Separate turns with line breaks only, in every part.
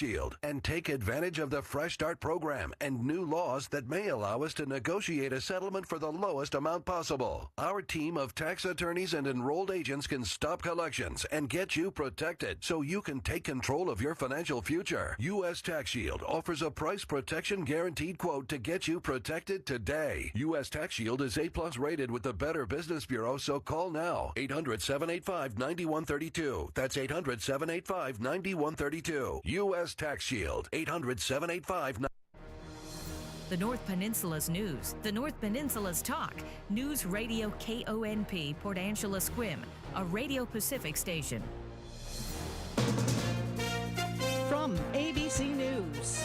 Shield and take advantage of the Fresh Start program and new laws that may allow us to negotiate a settlement for the lowest amount possible. Our team of tax attorneys and enrolled agents can stop collections and get you protected so you can take control of your financial future. U.S. Tax Shield offers a price protection guaranteed quote to get you protected today. U.S. Tax Shield is A+ rated with the Better Business Bureau, so call now. 800-785-9132. That's 800-785-9132. U.S. Tax Shield. 800-785-9132.
The North Peninsula's news, the North Peninsula's talk. News Radio KONP, Port Angeles Squim, a Radio Pacific station.
From ABC News,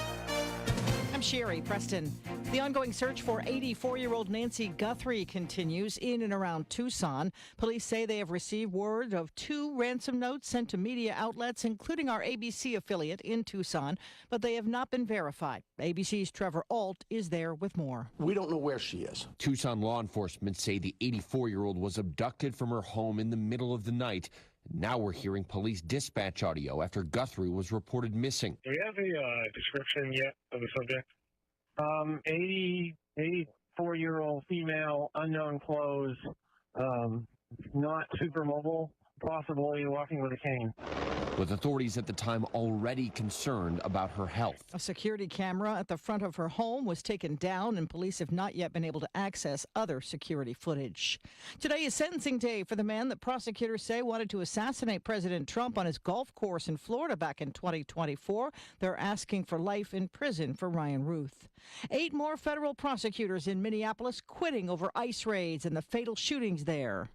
I'm Sherry Preston. The ongoing search for 84-year-old Nancy Guthrie continues in and around Tucson. Police say they have received word of 2 ransom notes sent to media outlets, including our ABC affiliate in Tucson, but they have not been verified. ABC's Trevor Ault is there with more.
We don't know where she is.
Tucson law enforcement say the 84-year-old was abducted from her home in the middle of the night. Now we're hearing police dispatch audio after Guthrie was reported missing.
Do we have a description yet of the subject? 84-year-old female, unknown clothes, not super mobile, possibly walking with a cane.
With authorities at the time already concerned about her health.
A security camera at the front of her home was taken down, and police have not yet been able to access other security footage. Today is sentencing day for the man that prosecutors say wanted to assassinate President Trump on his golf course in Florida back in 2024. They're asking for life in prison for Ryan Ruth. 8 more federal prosecutors in Minneapolis quitting over ICE raids and the fatal shootings there.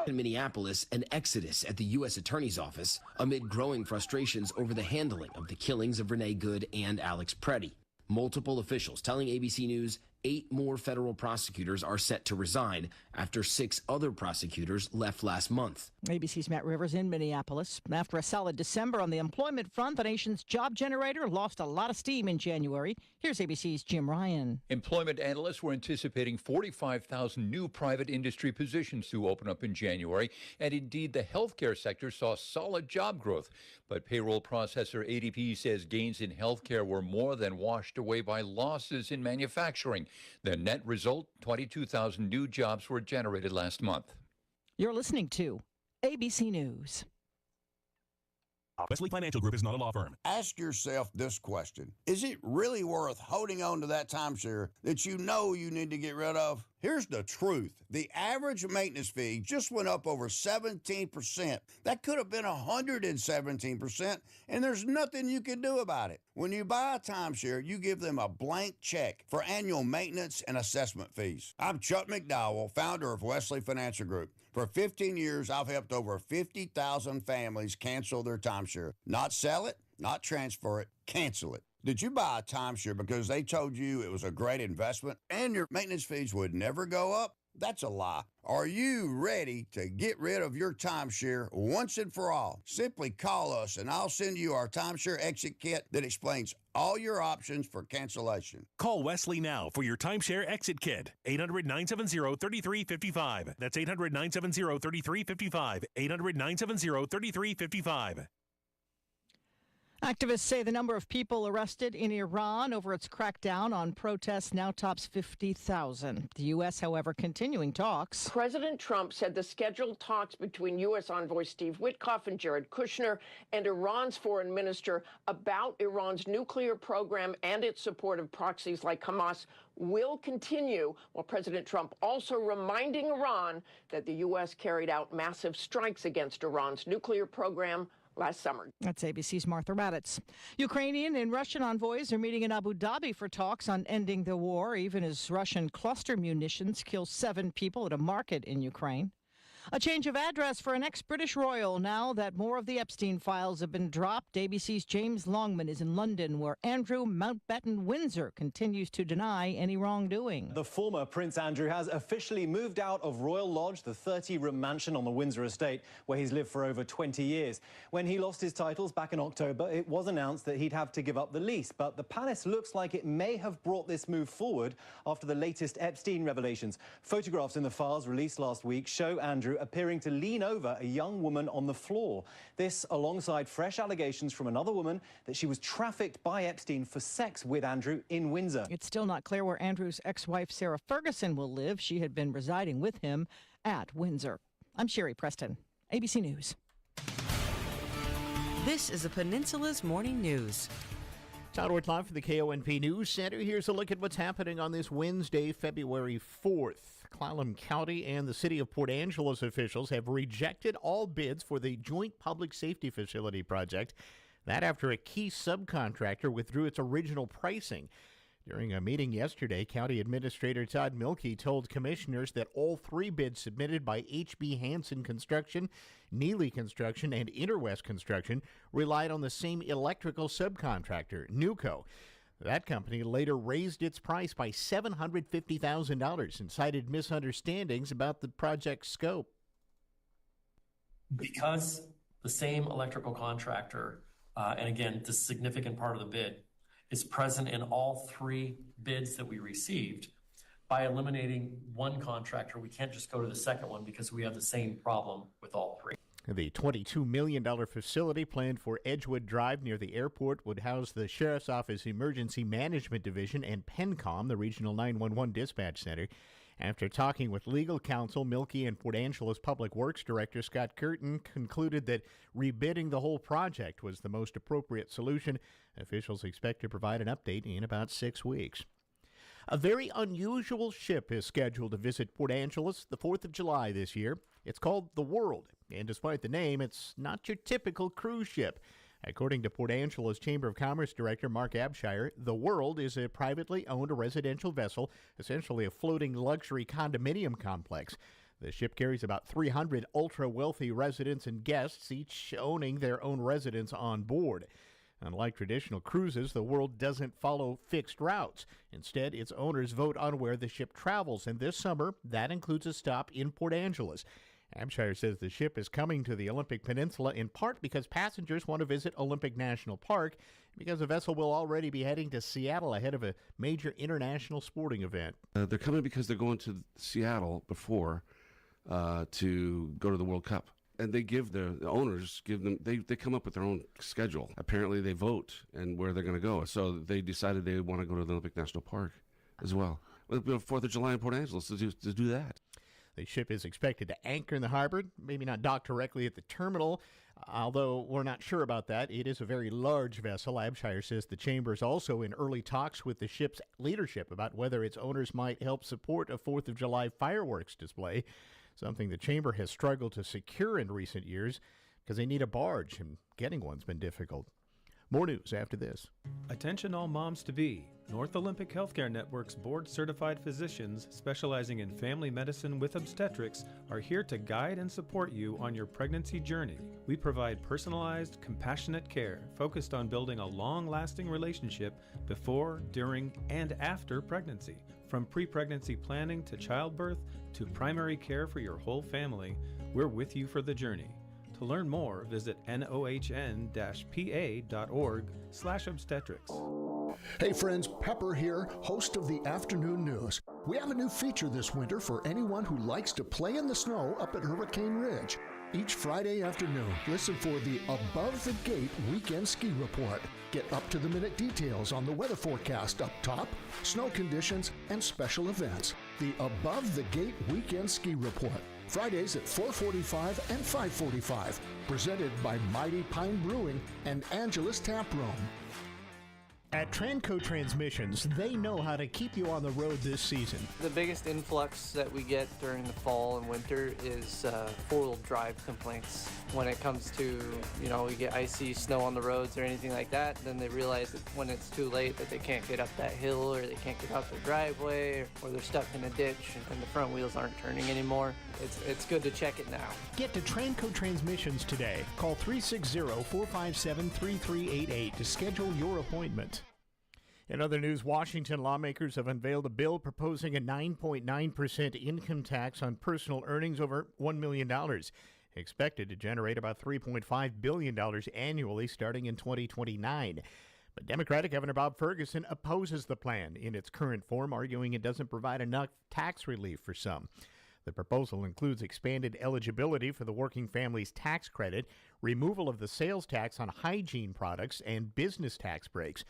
In Minneapolis, an exodus at the U.S. Attorney's Office amid growing frustrations over the handling of the killings of Renee Good and Alex Preddy. Multiple officials telling ABC News 8 more federal prosecutors are set to resign after 6 other prosecutors left last month.
ABC's Matt Rivers in Minneapolis. After a solid December on the employment front, the nation's job generator lost a lot of steam in January. Here's ABC's Jim Ryan.
Employment analysts were anticipating 45,000 new private industry positions to open up in January, and indeed the healthcare sector saw solid job growth. But payroll processor ADP says gains in healthcare were more than washed away by losses in manufacturing. The net result, 22,000 new jobs were generated last month.
You're listening to ABC News.
Wesley Financial Group is not a law firm.
Ask yourself this question. Is it really worth holding on to that timeshare that you know you need to get rid of? Here's the truth. The average maintenance fee just went up over 17%. That could have been 117%, and there's nothing you can do about it. When you buy a timeshare, you give them a blank check for annual maintenance and assessment fees. I'm Chuck McDowell, founder of Wesley Financial Group. For 15 years, I've helped over 50,000 families cancel their timeshare. Not sell it, not transfer it, cancel it. Did you buy a timeshare because they told you it was a great investment and your maintenance fees would never go up? That's a lie. Are you ready to get rid of your timeshare once and for all? Simply call us and I'll send you our timeshare exit kit that explains all your options for cancellation.
Call Wesley now for your timeshare exit kit. 800-970-3355. That's 800-970-3355. 800-970-3355.
Activists say the number of people arrested in Iran over its crackdown on protests now tops 50,000. The U.S., however, continuing talks.
President Trump said the scheduled talks between U.S. envoy Steve Witkoff and Jared Kushner and Iran's foreign minister about Iran's nuclear program and its support of proxies like Hamas will continue, while President Trump also reminding Iran that the U.S. carried out massive strikes against Iran's nuclear program last summer.
That's ABC's Martha Raddatz. Ukrainian and Russian envoys are meeting in Abu Dhabi for talks on ending the war, even as Russian cluster munitions kill 7 people at a market in Ukraine. A change of address for an ex-British royal now that more of the Epstein files have been dropped. ABC's James Longman is in London, where Andrew Mountbatten Windsor continues to deny any wrongdoing.
The former Prince Andrew has officially moved out of Royal Lodge, the 30-room mansion on the Windsor estate, where he's lived for over 20 years. When he lost his titles back in October, it was announced that he'd have to give up the lease. But the palace looks like it may have brought this move forward after the latest Epstein revelations. Photographs in the files released last week show Andrew Andrew appearing to lean over a young woman on the floor. This alongside fresh allegations from another woman that she was trafficked by Epstein for sex with Andrew in Windsor.
It's still not clear where Andrew's ex-wife Sarah Ferguson will live. She had been residing with him at Windsor. I'm Sherry Preston, ABC News.
This is the Peninsula's Morning News.
Todd live from the KONP News Center. Here's a look at what's happening on this Wednesday, February 4th. Clallam County and the City of Port Angeles officials have rejected all bids for the joint public safety facility project. That after a key subcontractor withdrew its original pricing. During a meeting yesterday, County Administrator Todd Milkey told commissioners that all three bids submitted by H.B. Hansen Construction, Neely Construction, and Interwest Construction relied on the same electrical subcontractor, NewCo. That company later raised its price by $750,000 and cited misunderstandings about the project's scope.
Because the same electrical contractor, and again, the significant part of the bid, is present in all three bids that we received, by eliminating one contractor, we can't just go to the second one because we have the same problem with all three.
The $22 million facility planned for Edgewood Drive near the airport would house the Sheriff's Office Emergency Management Division and PENCOM, the Regional 911 Dispatch Center. After talking with legal counsel, Milkey and Port Angeles Public Works Director Scott Curtin concluded that rebidding the whole project was the most appropriate solution. Officials expect to provide an update in about 6 weeks. A very unusual ship is scheduled to visit Port Angeles the 4th of July this year. It's called the World, and despite the name, it's not your typical cruise ship. According to Port Angeles Chamber of Commerce Director Mark Abshire, the World is a privately owned residential vessel, essentially a floating luxury condominium complex. The ship carries about 300 ultra-wealthy residents and guests, each owning their own residence on board. Unlike traditional cruises, the World doesn't follow fixed routes. Instead, its owners vote on where the ship travels, and this summer, that includes a stop in Port Angeles. Abshire says the ship is coming to the Olympic Peninsula in part because passengers want to visit Olympic National Park, because the vessel will already be heading to Seattle ahead of a major international sporting event.
They're coming because they're going to Seattle before to go to the World Cup. And they give the owners, they come up with their own schedule. Apparently they vote and where they're going to go. So they decided they want to go to the Olympic National Park as well. 4th of July in Port Angeles to do that.
The ship is expected to anchor in the harbor, maybe not dock directly at the terminal, although we're not sure about that. It is a very large vessel. Abshire says the chamber is also in early talks with the ship's leadership about whether its owners might help support a 4th of July fireworks display, something the chamber has struggled to secure in recent years because they need a barge, and getting one's been difficult. More news after this.
Attention all moms-to-be. North Olympic Healthcare Network's board-certified physicians specializing in family medicine with obstetrics are here to guide and support you on your pregnancy journey. We provide personalized, compassionate care focused on building a long-lasting relationship before, during, and after pregnancy. From pre-pregnancy planning to childbirth to primary care for your whole family, we're with you for the journey. To learn more, visit nohn-pa.org/obstetrics.
Hey friends, Pepper here, host of the Afternoon News. We have a new feature this winter for anyone who likes to play in the snow up at Hurricane Ridge. Each Friday afternoon, listen for the Above the Gate Weekend Ski Report. Get up-to-the-minute details on the weather forecast up top, snow conditions, and special events. The Above the Gate Weekend Ski Report. Fridays at 4:45 and 5:45. Presented by Mighty Pine Brewing and Angelus Tap Room.
At Tranco Transmissions, they know how to keep you on the road this season.
The biggest influx that we get during the fall and winter is four-wheel drive complaints. When it comes to, we get icy snow on the roads or anything like that, then they realize that when it's too late that they can't get up that hill or they can't get out their driveway or they're stuck in a ditch and the front wheels aren't turning anymore. It's good to check it now.
Get to Tranco Transmissions today. Call 360-457-3388 to schedule your appointment. In other news, Washington lawmakers have unveiled a bill proposing a 9.9% income tax on personal earnings over $1 million, expected to generate about $3.5 billion annually starting in 2029. But Democratic Governor Bob Ferguson opposes the plan in its current form, arguing it doesn't provide enough tax relief for some. The proposal includes expanded eligibility for the working families tax credit, removal of the sales tax on hygiene products, and business tax breaks.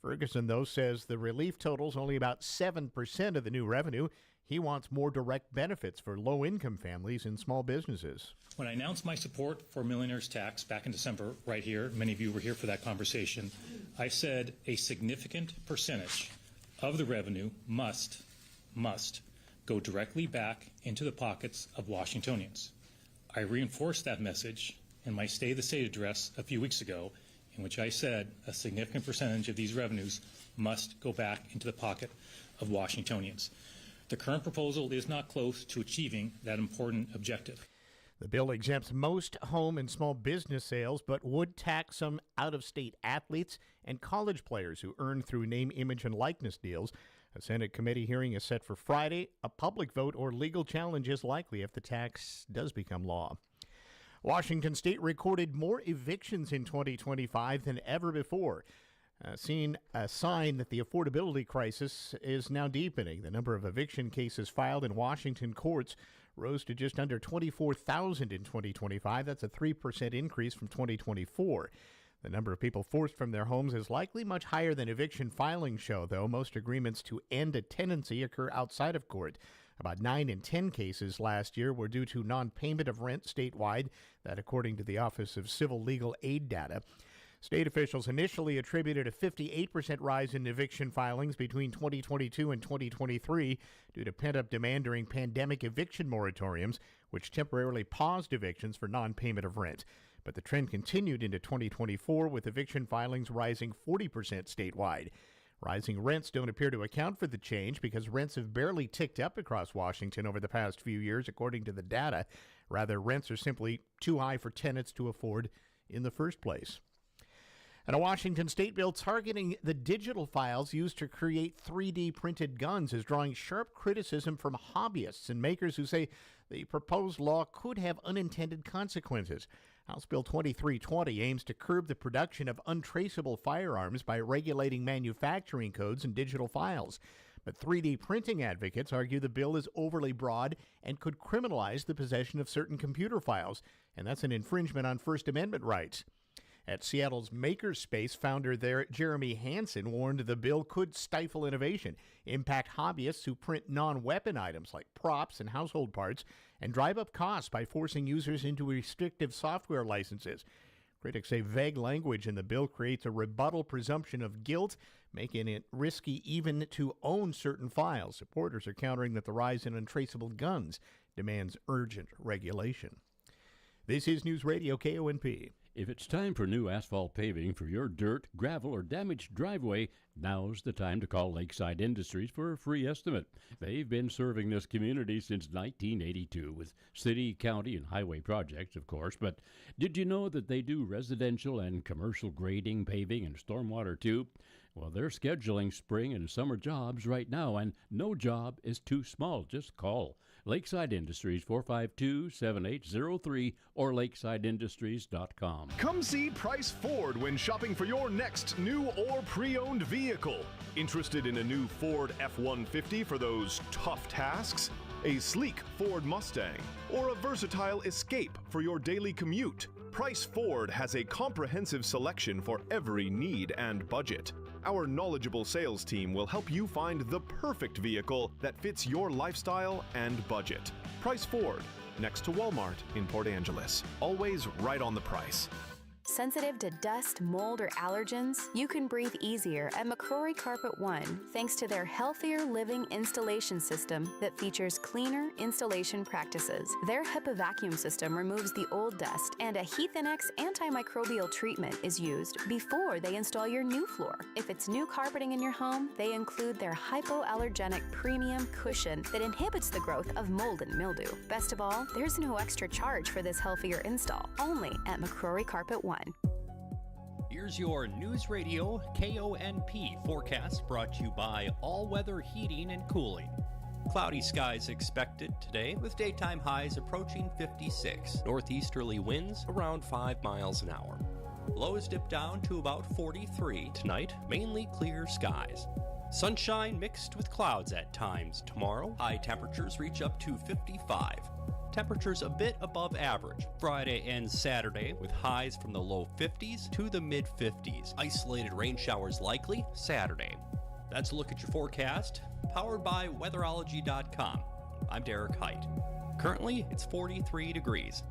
Ferguson, though, says the relief totals only about 7% of the new revenue. He wants more direct benefits for low-income families and small businesses.
When I announced my support for millionaires tax back in December, right here, many of you were here for that conversation, I said a significant percentage of the revenue must go directly back into the pockets of Washingtonians. I reinforced that message in my State of the State address a few weeks ago, in which I said a significant percentage of these revenues must go back into the pocket of Washingtonians. The current proposal is not close to achieving that important objective.
The bill exempts most home and small business sales, but would tax some out-of-state athletes and college players who earn through name, image, and likeness deals. A Senate committee hearing is set for Friday. A public vote or legal challenge is likely if the tax does become law. Washington State recorded more evictions in 2025 than ever before, seeing a sign that the affordability crisis is now deepening. The number of eviction cases filed in Washington courts rose to just under 24,000 in 2025. That's a 3% increase from 2024. The number of people forced from their homes is likely much higher than eviction filings show, though. Most agreements to end a tenancy occur outside of court. About 9 in 10 cases last year were due to non-payment of rent statewide, that according to the Office of Civil Legal Aid data. State officials initially attributed a 58% rise in eviction filings between 2022 and 2023 due to pent-up demand during pandemic eviction moratoriums, which temporarily paused evictions for non-payment of rent. But the trend continued into 2024, with eviction filings rising 40% statewide. Rising rents don't appear to account for the change because rents have barely ticked up across Washington over the past few years, according to the data. Rather, rents are simply too high for tenants to afford in the first place. And a Washington state bill targeting the digital files used to create 3D printed guns is drawing sharp criticism from hobbyists and makers who say the proposed law could have unintended consequences. House Bill 2320 aims to curb the production of untraceable firearms by regulating manufacturing codes and digital files. But 3D printing advocates argue the bill is overly broad and could criminalize the possession of certain computer files, and that's an infringement on First Amendment rights. At Seattle's Makerspace, founder there, Jeremy Hansen, warned the bill could stifle innovation, impact hobbyists who print non-weapon items like props and household parts, and drive up costs by forcing users into restrictive software licenses. Critics say vague language in the bill creates a rebuttal presumption of guilt, making it risky even to own certain files. Supporters are countering that the rise in untraceable guns demands urgent regulation. This is News Radio KONP.
If it's time for new asphalt paving for your dirt, gravel, or damaged driveway, now's the time to call Lakeside Industries for a free estimate. They've been serving this community since 1982 with city, county, and highway projects, of course. But did you know that they do residential and commercial grading, paving, and stormwater too? Well, they're scheduling spring and summer jobs right now, and no job is too small. Just call Lakeside Industries, 452-7803 or lakesideindustries.com.
Come see Price Ford when shopping for your next new or pre-owned vehicle. Interested in a new Ford F-150 for those tough tasks? A sleek Ford Mustang? Or a versatile Escape for your daily commute? Price Ford has a comprehensive selection for every need and budget. Our knowledgeable sales team will help you find the perfect vehicle that fits your lifestyle and budget. Price Ford, next to Walmart in Port Angeles. Always right on the price.
Sensitive to dust, mold, or allergens? You can breathe easier at McCrory Carpet One thanks to their Healthier Living installation system that features cleaner installation practices. Their HEPA vacuum system removes the old dust, and a Heath&X antimicrobial treatment is used before they install your new floor. If it's new carpeting in your home, they include their hypoallergenic premium cushion that inhibits the growth of mold and mildew. Best of all, there's no extra charge for this healthier install, only at McCrory Carpet One.
Here's your News Radio KONP forecast, brought to you by All Weather Heating and Cooling. Cloudy skies expected today with daytime highs approaching 56. Northeasterly winds around 5 miles an hour. Lows dip down to about 43 tonight, mainly clear skies. Sunshine mixed with clouds at times tomorrow. High temperatures reach up to 55. Temperatures a bit above average Friday and Saturday, with highs from the low 50s to the mid 50s. Isolated rain showers likely Saturday. That's a look at your forecast, powered by weatherology.com. I'm Derek Height. Currently, it's 43 degrees.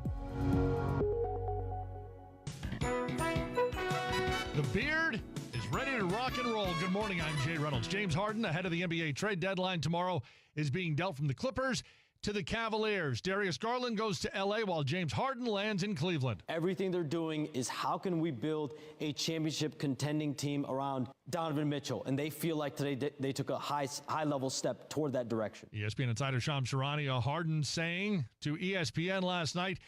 The beard is ready to rock and roll. Good morning, I'm Jay Reynolds. James Harden, ahead of the NBA trade deadline tomorrow, is being dealt from the Clippers to the Cavaliers. Darius Garland goes to L.A. while James Harden lands in Cleveland.
Everything they're doing is how can we build a championship contending team around Donovan Mitchell, and they feel like today they took a high-level step toward that direction.
ESPN insider Shams Charania, Harden saying to ESPN last night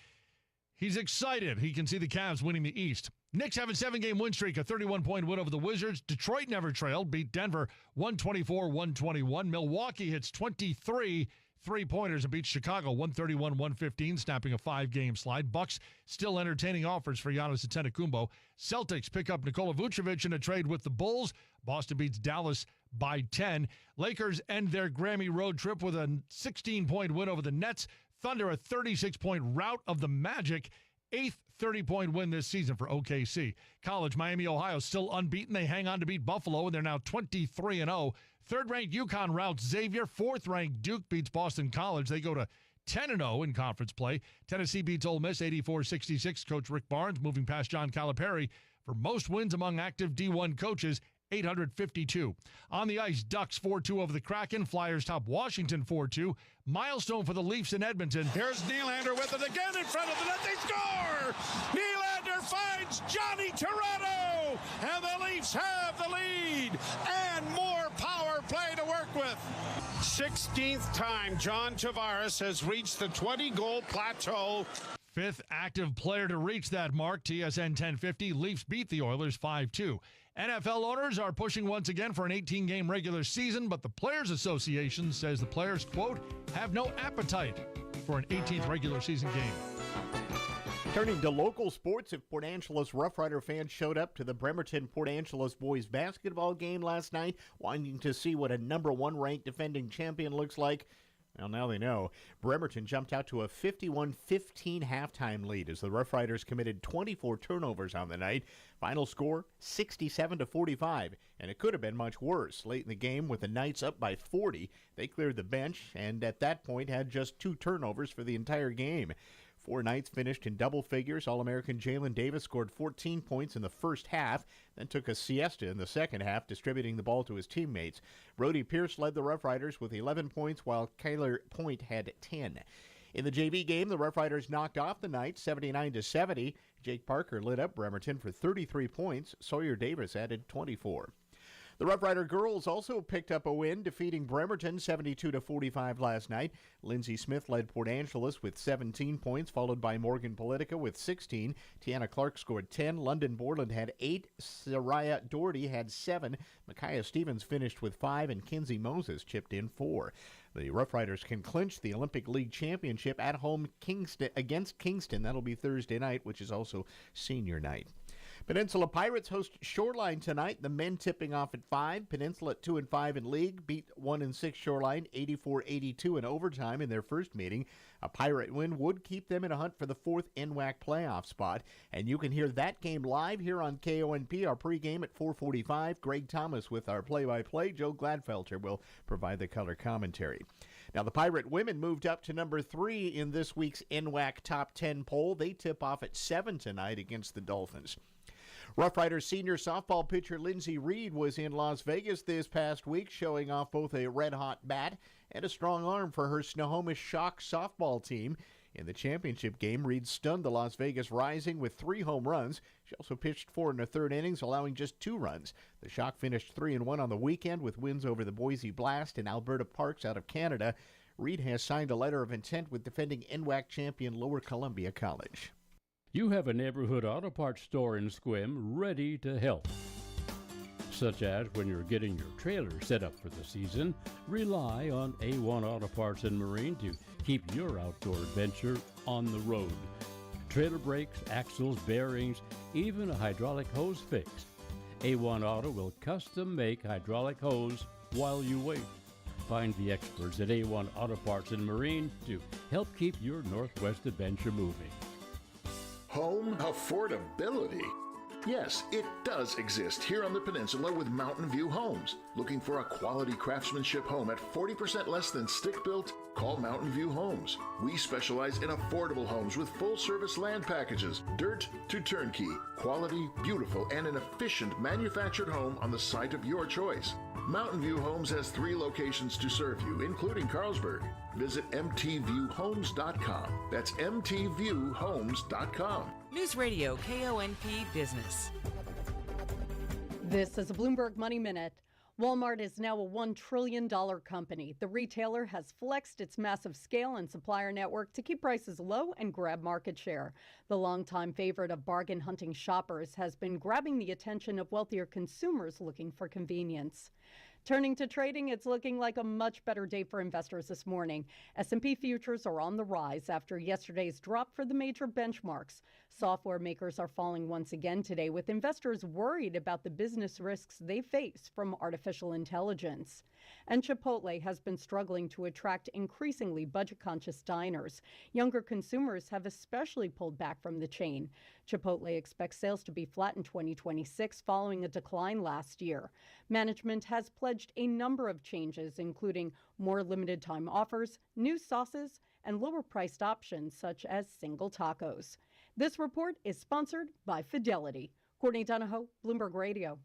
he's excited he can see the Cavs winning the East. Knicks have a 7-game win streak, a 31-point win over the Wizards. Detroit never trailed, beat Denver 124-121. Milwaukee hits 23 three-pointers and beats Chicago 131-115, snapping a 5-game slide. Bucks still entertaining offers for Giannis Antetokounmpo. Celtics pick up Nikola Vucevic in a trade with the Bulls. Boston beats Dallas by 10. Lakers end their Grammy road trip with a 16-point win over the Nets. Thunder a 36-point rout of the Magic. 8th 30-point win this season for OKC. College, Miami, Ohio, still unbeaten. They hang on to beat Buffalo, and they're now 23-0. Third-ranked UConn routs Xavier. Fourth-ranked Duke beats Boston College. They go to 10-0 in conference play. Tennessee beats Ole Miss 84-66. Coach Rick Barnes moving past John Calipari for most wins among active D1 coaches, 852. On the ice, Ducks 4-2 over the Kraken. Flyers top Washington 4-2. Milestone for the Leafs in Edmonton.
Here's Nylander with it again in front of the net. They score! Nylander finds Johnny Torado, and the Leafs have the lead and more power play to work with. 16th time John Tavares has reached the 20-goal plateau.
Fifth active player to reach that mark. TSN 1050. Leafs beat the Oilers 5-2. NFL owners are pushing once again for an 18-game regular season, but the Players Association says the players, quote, have no appetite for an 18th regular season game.
Turning to local sports, if Port Angeles Rough Rider fans showed up to the Bremerton Port Angeles boys basketball game last night, wanting to see what a number 1 ranked defending champion looks like, well, now they know. Bremerton jumped out to a 51-15 halftime lead as the Rough Riders committed 24 turnovers on the night. Final score, 67-45, and it could have been much worse. Late in the game, with the Knights up by 40, they cleared the bench and at that point had just 2 turnovers for the entire game. 4 Knights finished in double figures. All-American Jalen Davis scored 14 points in the first half, then took a siesta in the second half, distributing the ball to his teammates. Brody Pierce led the Rough Riders with 11 points, while Kyler Point had 10. In the JV game, the Rough Riders knocked off the Knights 79-70. Jake Parker lit up Bremerton for 33 points. Sawyer Davis added 24. The Rough Rider girls also picked up a win, defeating Bremerton 72-45 last night. Lindsey Smith led Port Angeles with 17 points, followed by Morgan Politica with 16. Tiana Clark scored 10. London Borland had 8. Soraya Doherty had 7. Micaiah Stevens finished with 5, and Kinsey Moses chipped in 4. The Rough Riders can clinch the Olympic League Championship at home against Kingston. That'll be Thursday night, which is also senior night. Peninsula Pirates host Shoreline tonight. The men tipping off at 5. Peninsula at 2-5 in league beat 1-6 Shoreline 84-82 in overtime in their first meeting. A Pirate win would keep them in a hunt for the 4th NWAC playoff spot. And you can hear that game live here on KONP. Our pregame at 4:45. Greg Thomas with our play-by-play. Joe Gladfelter will provide the color commentary. Now, the Pirate women moved up to number 3 in this week's NWAC Top 10 poll. They tip off at 7 tonight against the Dolphins. Rough Riders senior softball pitcher Lindsey Reed was in Las Vegas this past week, showing off both a red-hot bat and a strong arm for her Snohomish Shock softball team. In the championship game, Reed stunned the Las Vegas Rising with 3 home runs. She also pitched 4 1/3 innings, allowing just 2 runs. The Shock finished 3-1 on the weekend with wins over the Boise Blast and Alberta Parks out of Canada. Reed has signed a letter of intent with defending NWAC champion Lower Columbia College.
You have a neighborhood auto parts store in Sequim ready to help. Such as when you're getting your trailer set up for the season, rely on A1 Auto Parts and Marine to keep your outdoor adventure on the road. Trailer brakes, axles, bearings, even a hydraulic hose fix. A1 Auto will custom make hydraulic hose while you wait. Find the experts at A1 Auto Parts and Marine to help keep your Northwest adventure moving.
Home affordability. Yes, it does exist here on the peninsula with Mountain View Homes. Looking for a quality craftsmanship home at 40% less than stick-built? Call Mountain View Homes. We specialize in affordable homes with full-service land packages, dirt to turnkey, quality, beautiful, and an efficient manufactured home on the site of your choice. Mountain View Homes has 3 locations to serve you, including Carlsberg. Visit mtviewhomes.com. That's mtviewhomes.com.
News Radio KONP Business.
This is a Bloomberg Money Minute. Walmart is now a $1 trillion company. The retailer has flexed its massive scale and supplier network to keep prices low and grab market share. The longtime favorite of bargain hunting shoppers has been grabbing the attention of wealthier consumers looking for convenience. Turning to trading, it's looking like a much better day for investors this morning. S&P futures are on the rise after yesterday's drop for the major benchmarks. Software makers are falling once again today, with investors worried about the business risks they face from artificial intelligence. And Chipotle has been struggling to attract increasingly budget-conscious diners. Younger consumers have especially pulled back from the chain. Chipotle expects sales to be flat in 2026 following a decline last year. Management has pledged a number of changes, including more limited-time offers, new sauces, and lower-priced options such as single tacos. This report is sponsored by Fidelity. Courtney Donahoe, Bloomberg Radio.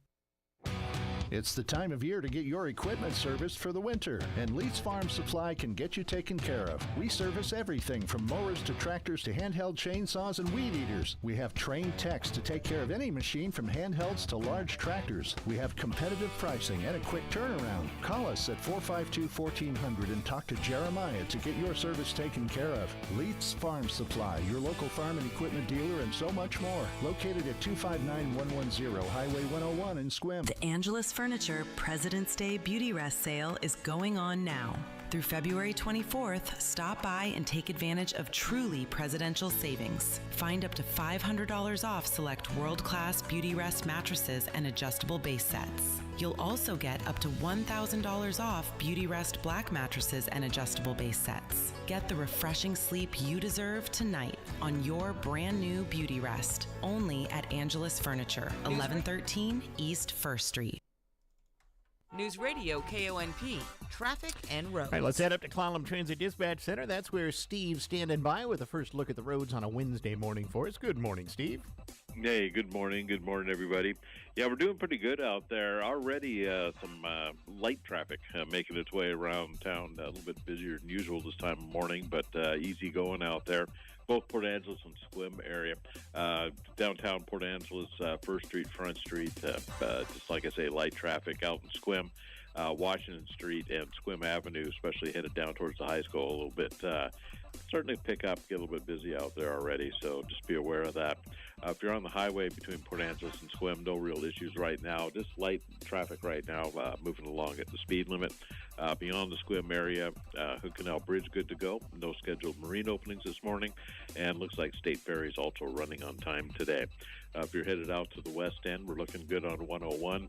It's the time of year to get your equipment serviced for the winter, and Leeds Farm Supply can get you taken care of. We service everything from mowers to tractors to handheld chainsaws and weed eaters. We have trained techs to take care of any machine from handhelds to large tractors. We have competitive pricing and a quick turnaround. Call us at 452-1400 and talk to Jeremiah to get your service taken care of. Leeds Farm Supply, your local farm and equipment dealer, and so much more. Located at 259110 Highway 101 in Squim.
The Angelus Furniture President's Day Beauty Rest sale is going on now. Through February 24th, stop by and take advantage of truly presidential savings. Find up to $500 off select world-class Beauty Rest mattresses and adjustable base sets. You'll also get up to $1,000 off Beauty Rest black mattresses and adjustable base sets. Get the refreshing sleep you deserve tonight on your brand new Beauty Rest, only at Angelus Furniture, 1113 East 1st Street.
News Radio KONP, traffic and roads.
All right, let's head up to Clallam Transit Dispatch Center. That's where Steve's standing by with a first look at the roads on a Wednesday morning for us. Good morning, Steve.
Hey, good morning. Good morning, everybody. Yeah, we're doing pretty good out there. Already some light traffic making its way around town. A little bit busier than usual this time of morning, but easy going out there. Both Port Angeles and Squim area. Downtown Port Angeles, 1st Street, Front Street, just like I say, light traffic out in Squim. Washington Street and Squim Avenue, especially headed down towards the high school a little bit. Starting to pick up, get a little bit busy out there already, so just be aware of that. If you're on the highway between Port Angeles and Squim, no real issues right now. Just light traffic right now, moving along at the speed limit. Beyond the Squim area, Hood Canal Bridge good to go. No scheduled marine openings this morning, and looks like State Ferry is also running on time today. If you're headed out to the west end, we're looking good on 101.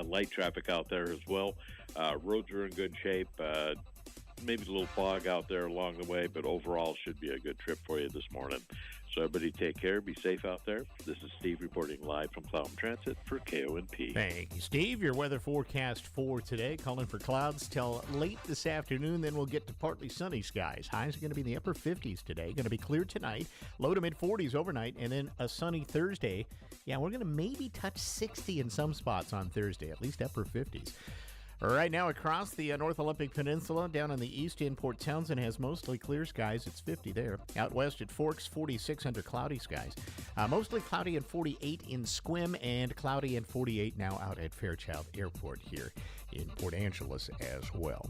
Light traffic out there as well. Roads are in good shape. Maybe a little fog out there along the way, but overall should be a good trip for you this morning. So everybody take care. Be safe out there. This is Steve reporting live from Clallam Transit for KONP.
Thank you, Steve. Your weather forecast for today, calling for clouds till late this afternoon. Then we'll get to partly sunny skies. Highs are going to be in the upper 50s today. Going to be clear tonight. Low to mid 40s overnight. And then a sunny Thursday. Yeah, we're going to maybe touch 60 in some spots on Thursday, at least upper 50s. Right now across the North Olympic Peninsula, down in the east end, Port Townsend has mostly clear skies. It's 50 there. Out west at Forks, 46 under cloudy skies. Mostly cloudy and 48 in Squim, and cloudy and 48 now out at Fairchild Airport here in Port Angeles as well.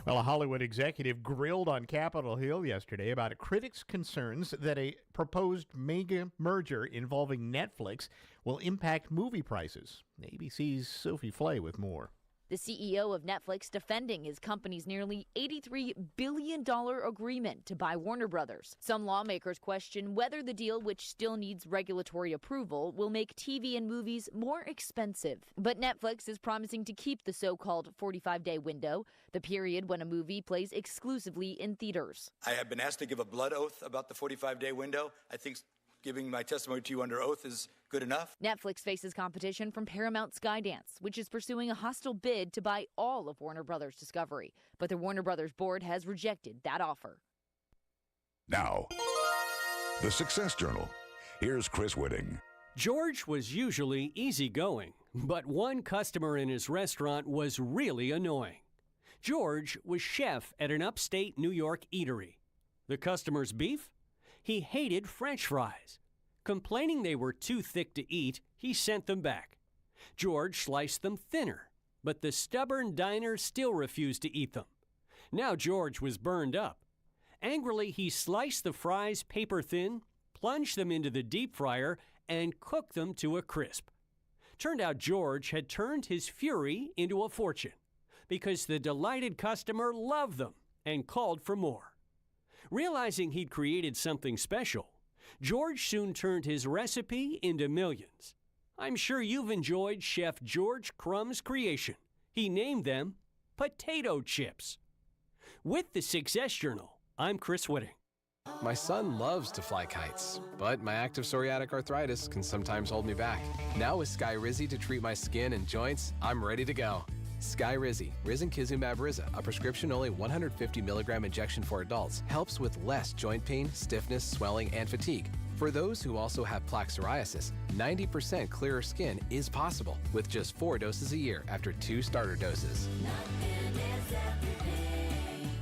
Well, a Hollywood executive grilled on Capitol Hill yesterday about critics' concerns that a proposed mega merger involving Netflix will impact movie prices. ABC's Sophie Flay with more.
The CEO of Netflix defending his company's nearly $83 billion agreement to buy Warner Brothers. Some lawmakers question whether the deal, which still needs regulatory approval, will make TV and movies more expensive. But Netflix is promising to keep the so-called 45-day window, the period when a movie plays exclusively in theaters.
I have been asked to give a blood oath about the 45-day window. I think giving my testimony to you under oath is good enough.
Netflix faces competition from Paramount Skydance, which is pursuing a hostile bid to buy all of Warner Brothers Discovery. But the Warner Brothers board has rejected that offer.
Now, the Success Journal. Here's Chris Whitting.
George was usually easygoing, but one customer in his restaurant was really annoying. George was chef at an upstate New York eatery. The customer's beef? He hated French fries. Complaining they were too thick to eat, he sent them back. George sliced them thinner, but the stubborn diner still refused to eat them. Now George was burned up. Angrily, he sliced the fries paper thin, plunged them into the deep fryer, and cooked them to a crisp. Turned out George had turned his fury into a fortune because the delighted customer loved them and called for more. Realizing he'd created something special, George soon turned his recipe into millions. I'm sure you've enjoyed Chef George Crumb's creation. He named them potato chips. With the Success Journal, I'm Chris Whitting.
My son loves to fly kites, but my active psoriatic arthritis can sometimes hold me back. Now with Skyrizi to treat my skin and joints, I'm ready to go. Skyrizi, risankizumab Riza, a prescription-only 150 milligram injection for adults, helps with less joint pain, stiffness, swelling, and fatigue. For those who also have plaque psoriasis, 90% clearer skin is possible with just 4 doses a year after 2 starter doses.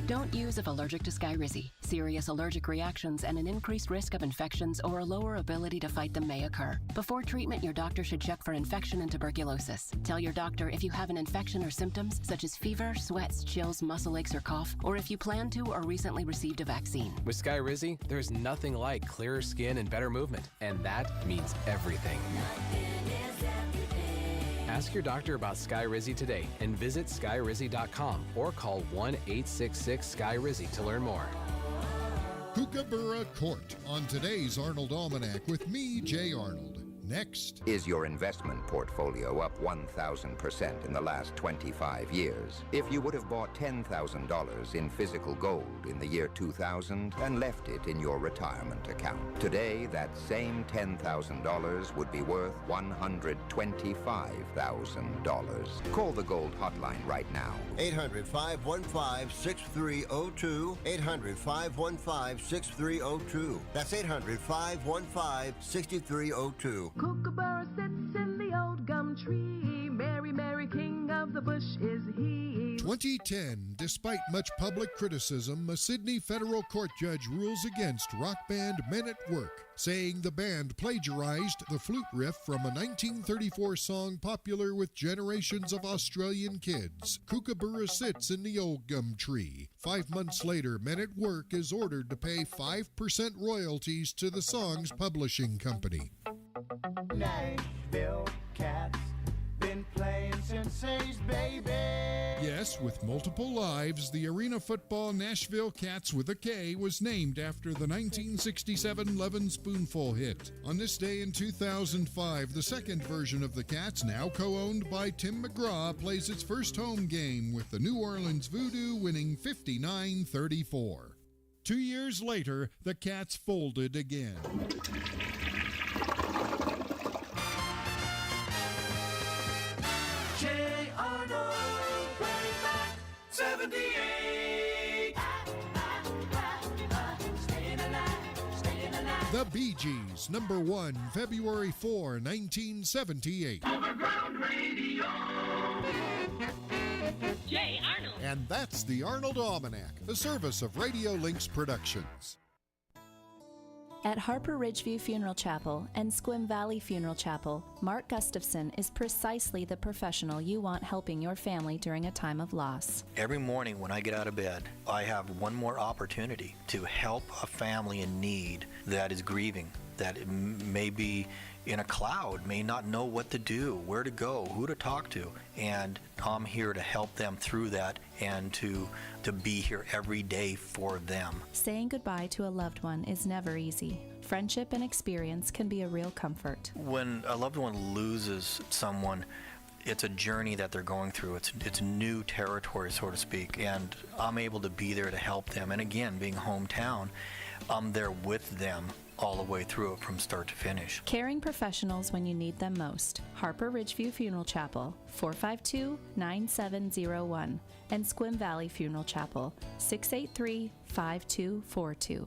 Don't use if allergic to Skyrizi. Serious allergic reactions and an increased risk of infections or a lower ability to fight them may occur. Before treatment, your doctor should check for infection and tuberculosis. Tell your doctor if you have an infection or symptoms such as fever, sweats, chills, muscle aches, or cough, or if you plan to or recently received a vaccine.
With Skyrizi, there's nothing like clearer skin and better movement, and that means everything. Ask your doctor about Skyrizi today and visit skyrizi.com or call 1-866-SKY-RIZZI to learn more.
Kookaburra Court on today's Arnold Almanac with me, Jay Arnold. Next.
Is your investment portfolio up 1,000% in the last 25 years? If you would have bought $10,000 in physical gold in the year 2000 and left it in your retirement account, today that same $10,000 would be worth $125,000. Call the Gold Hotline right now.
800-515-6302. 800-515-6302. That's 800-515-6302.
Kookaburra sits in the old gum tree. Merry, merry king of the bush is he.
2010, despite much public criticism, a Sydney federal court judge rules against rock band Men at Work, saying the band plagiarized the flute riff from a 1934 song popular with generations of Australian kids. Kookaburra sits in the old gum tree. 5 months later, Men at Work is ordered to pay 5% royalties to the song's publishing company.
Nashville Cats been playing since A's baby.
Yes, with multiple lives, the Arena Football Nashville Cats with a K was named after the 1967 Lovin' Spoonful hit. On this day in 2005, the second version of the Cats, now co-owned by Tim McGraw, plays its first home game with the New Orleans Voodoo winning 59-34. 2 years later, the Cats folded again.
Jay Arnold, way back 78. Staying alive, staying alive.
The Bee Gees, number 1, February 4, 1978.
Overground Radio.
Jay Arnold.
And that's the Arnold Almanac, a service of Radio Links Productions.
At Harper Ridgeview Funeral Chapel and Squim Valley Funeral Chapel, Mark Gustafson is precisely the professional you want helping your family during a time of loss.
Every morning when I get out of bed, I have one more opportunity to help a family in need that is grieving, that may be in a cloud, may not know what to do, where to go, who to talk to. And I'm here to help them through that and to be here every day for them.
Saying goodbye to a loved one is never easy. Friendship and experience can be a real comfort.
When a loved one loses someone, it's a journey that they're going through. It's new territory, so to speak, and I'm able to be there to help them. And again, being hometown, I'm there with them all the way through it from start to finish.
Caring professionals when you need them most. Harper Ridgeview Funeral Chapel, 452-9701, and Squim Valley Funeral Chapel, 683-5242.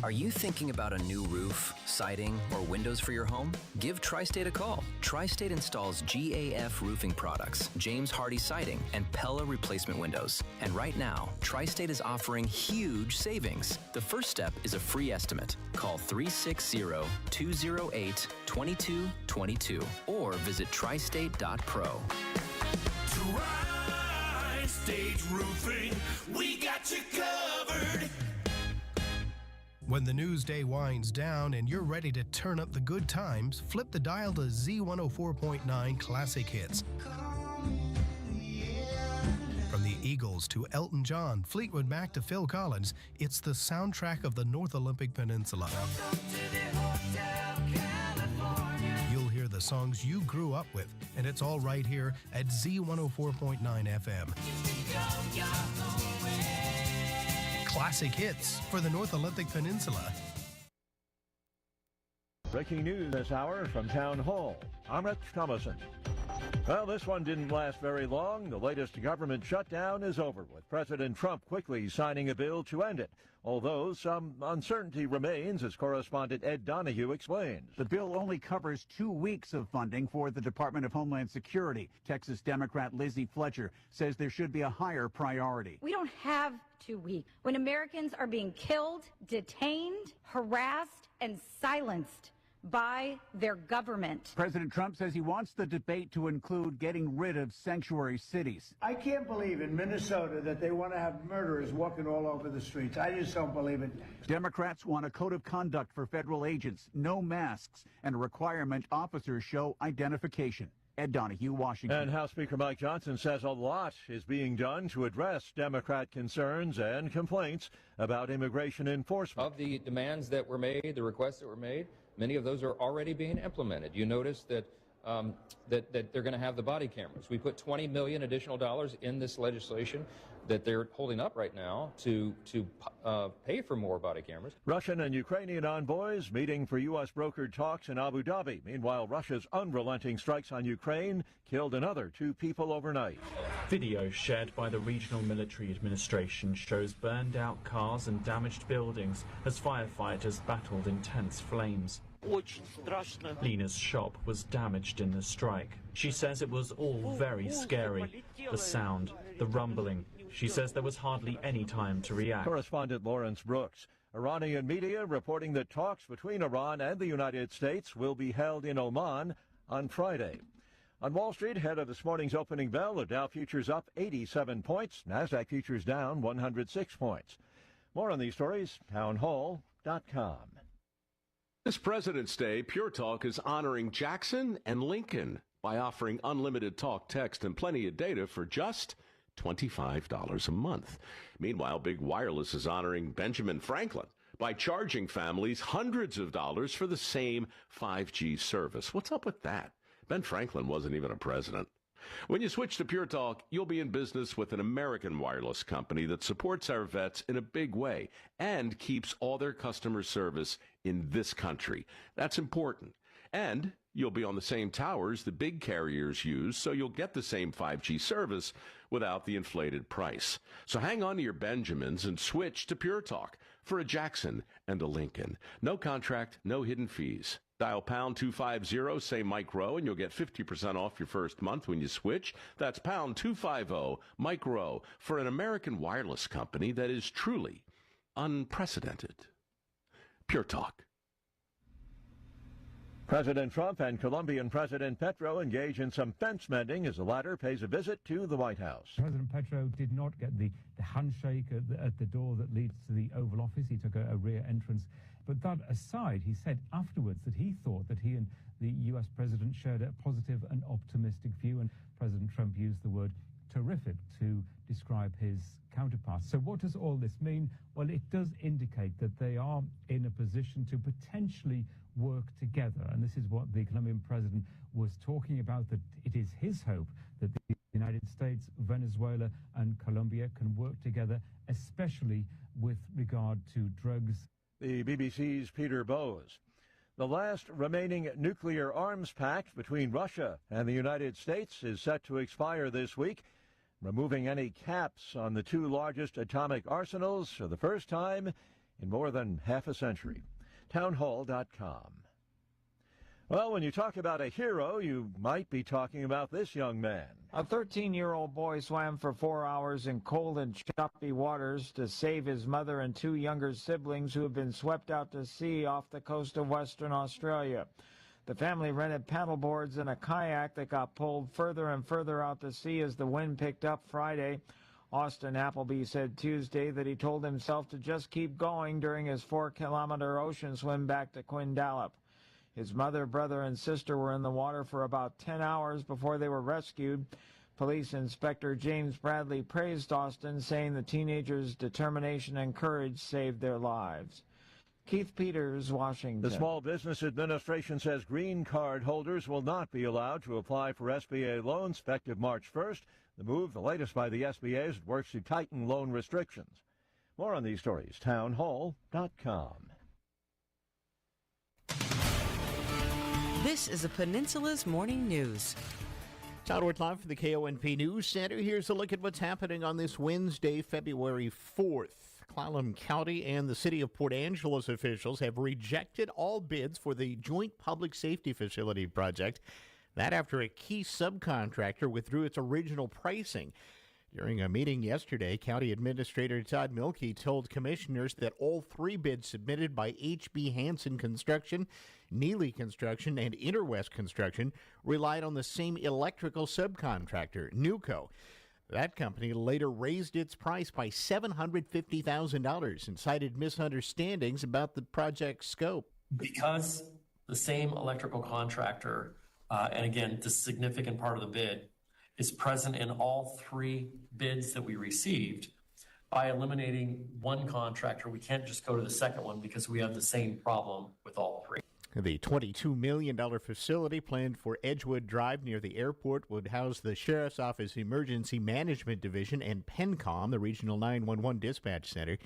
Are you thinking about a new roof, siding, or windows for your home? Give Tri-State a call. Tri-State installs GAF roofing products, James Hardy siding, and Pella replacement windows. And right now, Tri-State is offering huge savings. The first step is a free estimate. Call 360-208-2222 or visit tristate.pro.
Tri-State Roofing, we got you covered.
When the news day winds down and you're ready to turn up the good times, flip the dial to Z104.9 Classic Hits. From the Eagles to Elton John, Fleetwood Mac to Phil Collins, it's the soundtrack of the North Olympic Peninsula. You'll hear the songs you grew up with, and it's all right here at Z104.9 FM. Classic hits for the North Olympic Peninsula.
Breaking news this hour from Town Hall. I'm Rich Thomason. Well, this one didn't last very long. The latest government shutdown is over, with President Trump quickly signing a bill to end it. Although some uncertainty remains, as correspondent Ed Donahue explains.
The bill only covers 2 weeks of funding for the Department of Homeland Security. Texas Democrat Lizzie Fletcher says there should be a higher priority.
We don't have 2 weeks. When Americans are being killed, detained, harassed, and silenced by their government.
President Trump says he wants the debate to include getting rid of sanctuary cities.
I can't believe in Minnesota that they want to have murderers walking all over the streets. I just don't believe it.
Democrats want a code of conduct for federal agents, no masks, and a requirement officers show identification. Ed Donahue, Washington.
And House Speaker Mike Johnson says a lot is being done to address Democrat concerns and complaints about immigration enforcement.
Of the demands that were made, the requests that were made, many of those are already being implemented. You notice that that they're going to have the body cameras. We put $20 million additional dollars in this legislation that they're holding up right now to pay for more body cameras.
Russian and Ukrainian envoys meeting for U.S. brokered talks in Abu Dhabi. Meanwhile, Russia's unrelenting strikes on Ukraine killed another 2 people overnight.
Video shared by the Regional Military Administration shows burned out cars and damaged buildings as firefighters battled intense flames. Lena's shop was damaged in the strike. She says it was all very scary. The sound, the rumbling. She says there was hardly any time to react.
Correspondent Lawrence Brooks. Iranian media reporting that talks between Iran and the United States will be held in Oman on Friday. On Wall Street, ahead of this morning's opening bell, the Dow futures up 87 points, NASDAQ futures down 106 points. More on these stories, townhall.com.
This President's Day, Pure Talk is honoring Jackson and Lincoln by offering unlimited talk, text, and plenty of data for just $25 a month. Meanwhile, Big Wireless is honoring Benjamin Franklin by charging families hundreds of dollars for the same 5G service. What's up with that? Ben Franklin wasn't even a president. When you switch to Pure Talk, you'll be in business with an American wireless company that supports our vets in a big way and keeps all their customer service in this country. That's important. And you'll be on the same towers the big carriers use, so you'll get the same 5G service without the inflated price. So hang on to your Benjamins and switch to Pure Talk for a Jackson and a Lincoln. No contract, no hidden fees. Dial pound 250, say Mike Rowe, and you'll get 50% off your first month when you switch. That's pound 250, Mike Rowe, for an American wireless company that is truly unprecedented. Pure Talk.
President Trump and Colombian President Petro engage in some fence mending as the latter pays a visit to the White House.
President Petro did not get the handshake at the door that leads to the Oval Office. He took a rear entrance. But that aside, he said afterwards that he thought that he and the U.S. president shared a positive and optimistic view, and President Trump used the word terrific to describe his counterparts. So what does all this mean? Well, it does indicate that they are in a position to potentially work together. And this is what the Colombian president was talking about, that it is his hope that the United States, Venezuela, and Colombia can work together, especially with regard to drugs.
The BBC's Peter Bowes. The last remaining nuclear arms pact between Russia and the United States is set to expire this week, removing any caps on the two largest atomic arsenals for the first time in more than half a century. Townhall.com. Well, when you talk about a hero, you might be talking about this young man.
A 13-year-old boy swam for 4 hours in cold and choppy waters to save his mother and two younger siblings who had been swept out to sea off the coast of Western Australia. The family rented paddleboards and a kayak that got pulled further and further out to sea as the wind picked up Friday. Austin Appleby said Tuesday that he told himself to just keep going during his 4-kilometer ocean swim back to Quindalop. His mother, brother, and sister were in the water for about 10 hours before they were rescued. Police Inspector James Bradley praised Austin, saying the teenager's determination and courage saved their lives. Keith Peters, Washington.
The Small Business Administration says green card holders will not be allowed to apply for SBA loans effective March 1st. The move, the latest by the SBA, as it works to tighten loan restrictions. More on these stories, townhall.com.
This is the Peninsula's Morning News.
Todd live for the KONP News Center. Here's a look at what's happening on this Wednesday, February 4th. Clallam County and the City of Port Angeles officials have rejected all bids for the Joint Public Safety Facility project. That after a key subcontractor withdrew its original pricing. During a meeting yesterday, County Administrator Todd Milkey told commissioners that all three bids submitted by H.B. Hansen Construction, Neely Construction, and Interwest Construction relied on the same electrical subcontractor, NUCO. That company later raised its price by $750,000 and cited misunderstandings about the project's scope.
Because the same electrical contractor, and again, the significant part of the bid, is present in all three bids that we received, by eliminating one contractor, we can't just go to the second one because we have the same problem with all three.
The $22 million facility planned for Edgewood Drive near the airport would house the Sheriff's Office Emergency Management Division and PENCOM, the Regional 911 Dispatch Center.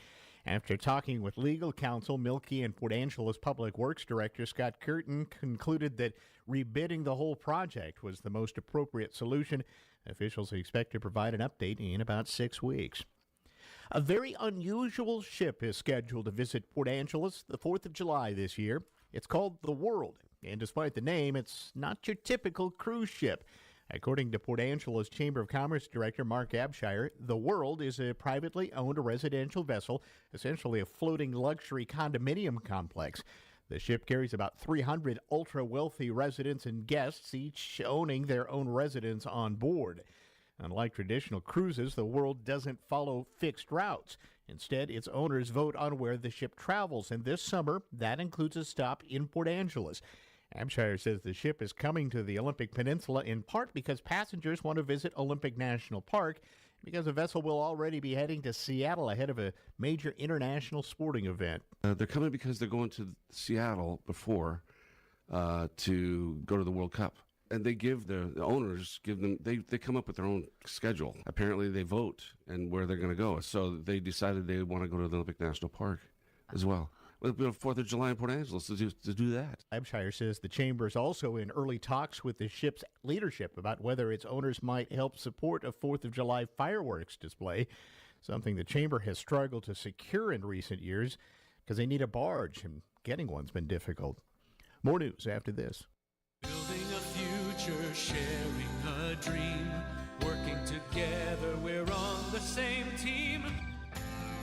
After talking with legal counsel, Milkey and Port Angeles Public Works Director Scott Curtin concluded that rebidding the whole project was the most appropriate solution. Officials expect to provide an update in about 6 weeks. A very unusual ship is scheduled to visit Port Angeles the 4th of July this year. It's called the World, and despite the name, it's not your typical cruise ship. According to Port Angeles Chamber of Commerce Director Mark Abshire, the World is a privately owned residential vessel, essentially a floating luxury condominium complex. The ship carries about 300 ultra-wealthy residents and guests, each owning their own residence on board. Unlike traditional cruises, the World doesn't follow fixed routes. Instead, its owners vote on where the ship travels, and this summer, that includes a stop in Port Angeles. Abshire says the ship is coming to the Olympic Peninsula in part because passengers want to visit Olympic National Park, because the vessel will already be heading to Seattle ahead of a major international sporting event.
They're coming because they're going to Seattle before to go to the World Cup. And they give the owners, they come up with their own schedule. Apparently they vote and where they're going to go. So they decided they want to go to the Olympic National Park as well. Well, it'll be 4th of July in Port Angeles to do that.
Abshire says the chamber is also in early talks with the ship's leadership about whether its owners might help support a 4th of July fireworks display, something the chamber has struggled to secure in recent years because they need a barge, and getting one's been difficult. More news after this.
Building a future, sharing a dream, working together, we're on the same team.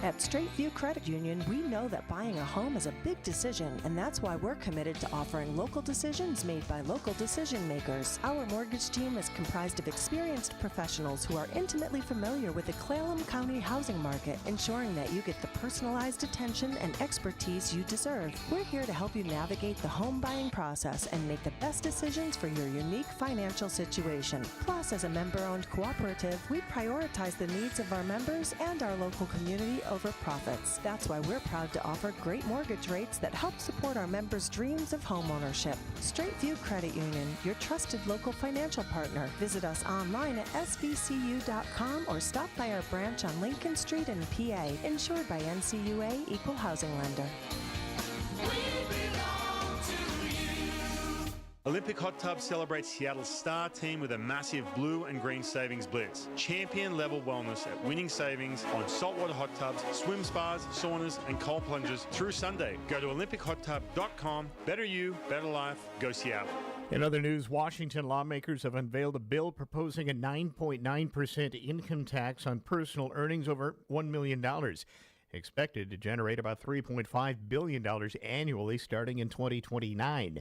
At Straight View Credit Union, we know that buying a home is a big decision, and that's why we're committed to offering local decisions made by local decision makers. Our mortgage team is comprised of experienced professionals who are intimately familiar with the Clallam County housing market, ensuring that you get the personalized attention and expertise you deserve. We're here to help you navigate the home buying process and make the best decisions for your unique financial situation. Plus, as a member-owned cooperative, we prioritize the needs of our members and our local community over profits. That's why we're proud to offer great mortgage rates that help support our members' dreams of home ownership. Straight View Credit Union, your trusted local financial partner. Visit us online at svcu.com or stop by our branch on Lincoln Street in PA. Insured by NCUA Equal Housing Lender.
Olympic Hot Tub celebrates Seattle's star team with a massive blue and green savings blitz. Champion-level wellness at winning savings on saltwater hot tubs, swim spas, saunas, and cold plunges through Sunday. Go to olympichottub.com. Better you, better life. Go Seattle.
In other news, Washington lawmakers have unveiled a bill proposing a 9.9% income tax on personal earnings over $1 million. Expected to generate about $3.5 billion annually starting in 2029.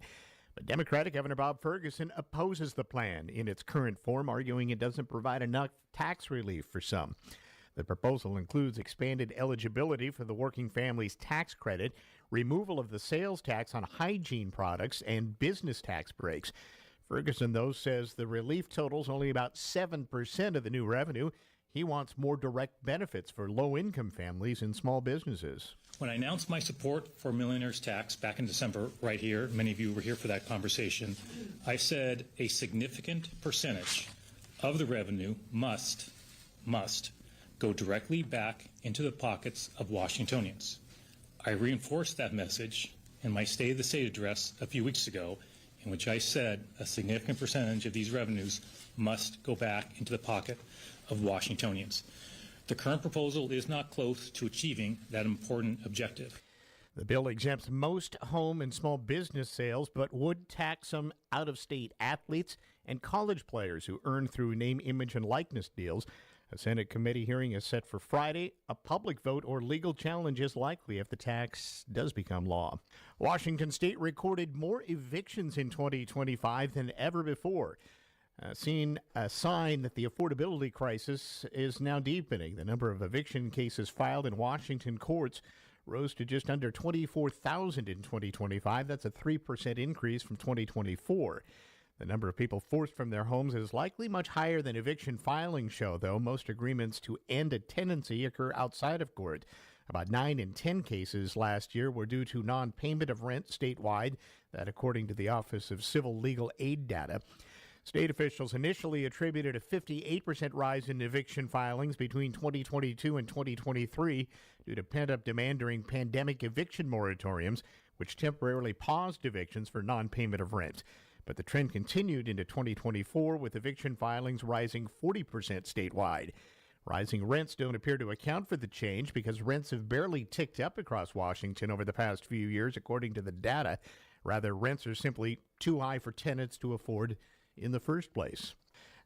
But Democratic Governor Bob Ferguson opposes the plan in its current form, arguing it doesn't provide enough tax relief for some. The proposal includes expanded eligibility for the Working Families Tax Credit, removal of the sales tax on hygiene products, and business tax breaks. Ferguson, though, says the relief totals only about 7% of the new revenue. He wants more direct benefits for low-income families and small businesses.
When I announced my support for millionaire's tax back in December, right here, many of you were here for that conversation, I said a significant percentage of the revenue must go directly back into the pockets of Washingtonians. I reinforced that message in my State of the State address a few weeks ago, in which I said a significant percentage of these revenues must go back into the pocket of Washingtonians. The current proposal is not close to achieving that important objective.
The bill exempts most home and small business sales, but would tax some out-of-state athletes and college players who earn through name, image, and likeness deals. A Senate committee hearing is set for Friday. A public vote or legal challenge is likely if the tax does become law. Washington State recorded more evictions in 2025 than ever before. Seen a sign that the affordability crisis is now deepening. The number of eviction cases filed in Washington courts rose to just under 24,000 in 2025. That's a 3% increase from 2024. The number of people forced from their homes is likely much higher than eviction filings show, though. Most agreements to end a tenancy occur outside of court. About 9 in 10 cases last year were due to non-payment of rent statewide, that according to the Office of Civil Legal Aid data. State officials initially attributed a 58% rise in eviction filings between 2022 and 2023 due to pent-up demand during pandemic eviction moratoriums, which temporarily paused evictions for non-payment of rent. But the trend continued into 2024, with eviction filings rising 40% statewide. Rising rents don't appear to account for the change because rents have barely ticked up across Washington over the past few years, according to the data. Rather, rents are simply too high for tenants to afford in the first place.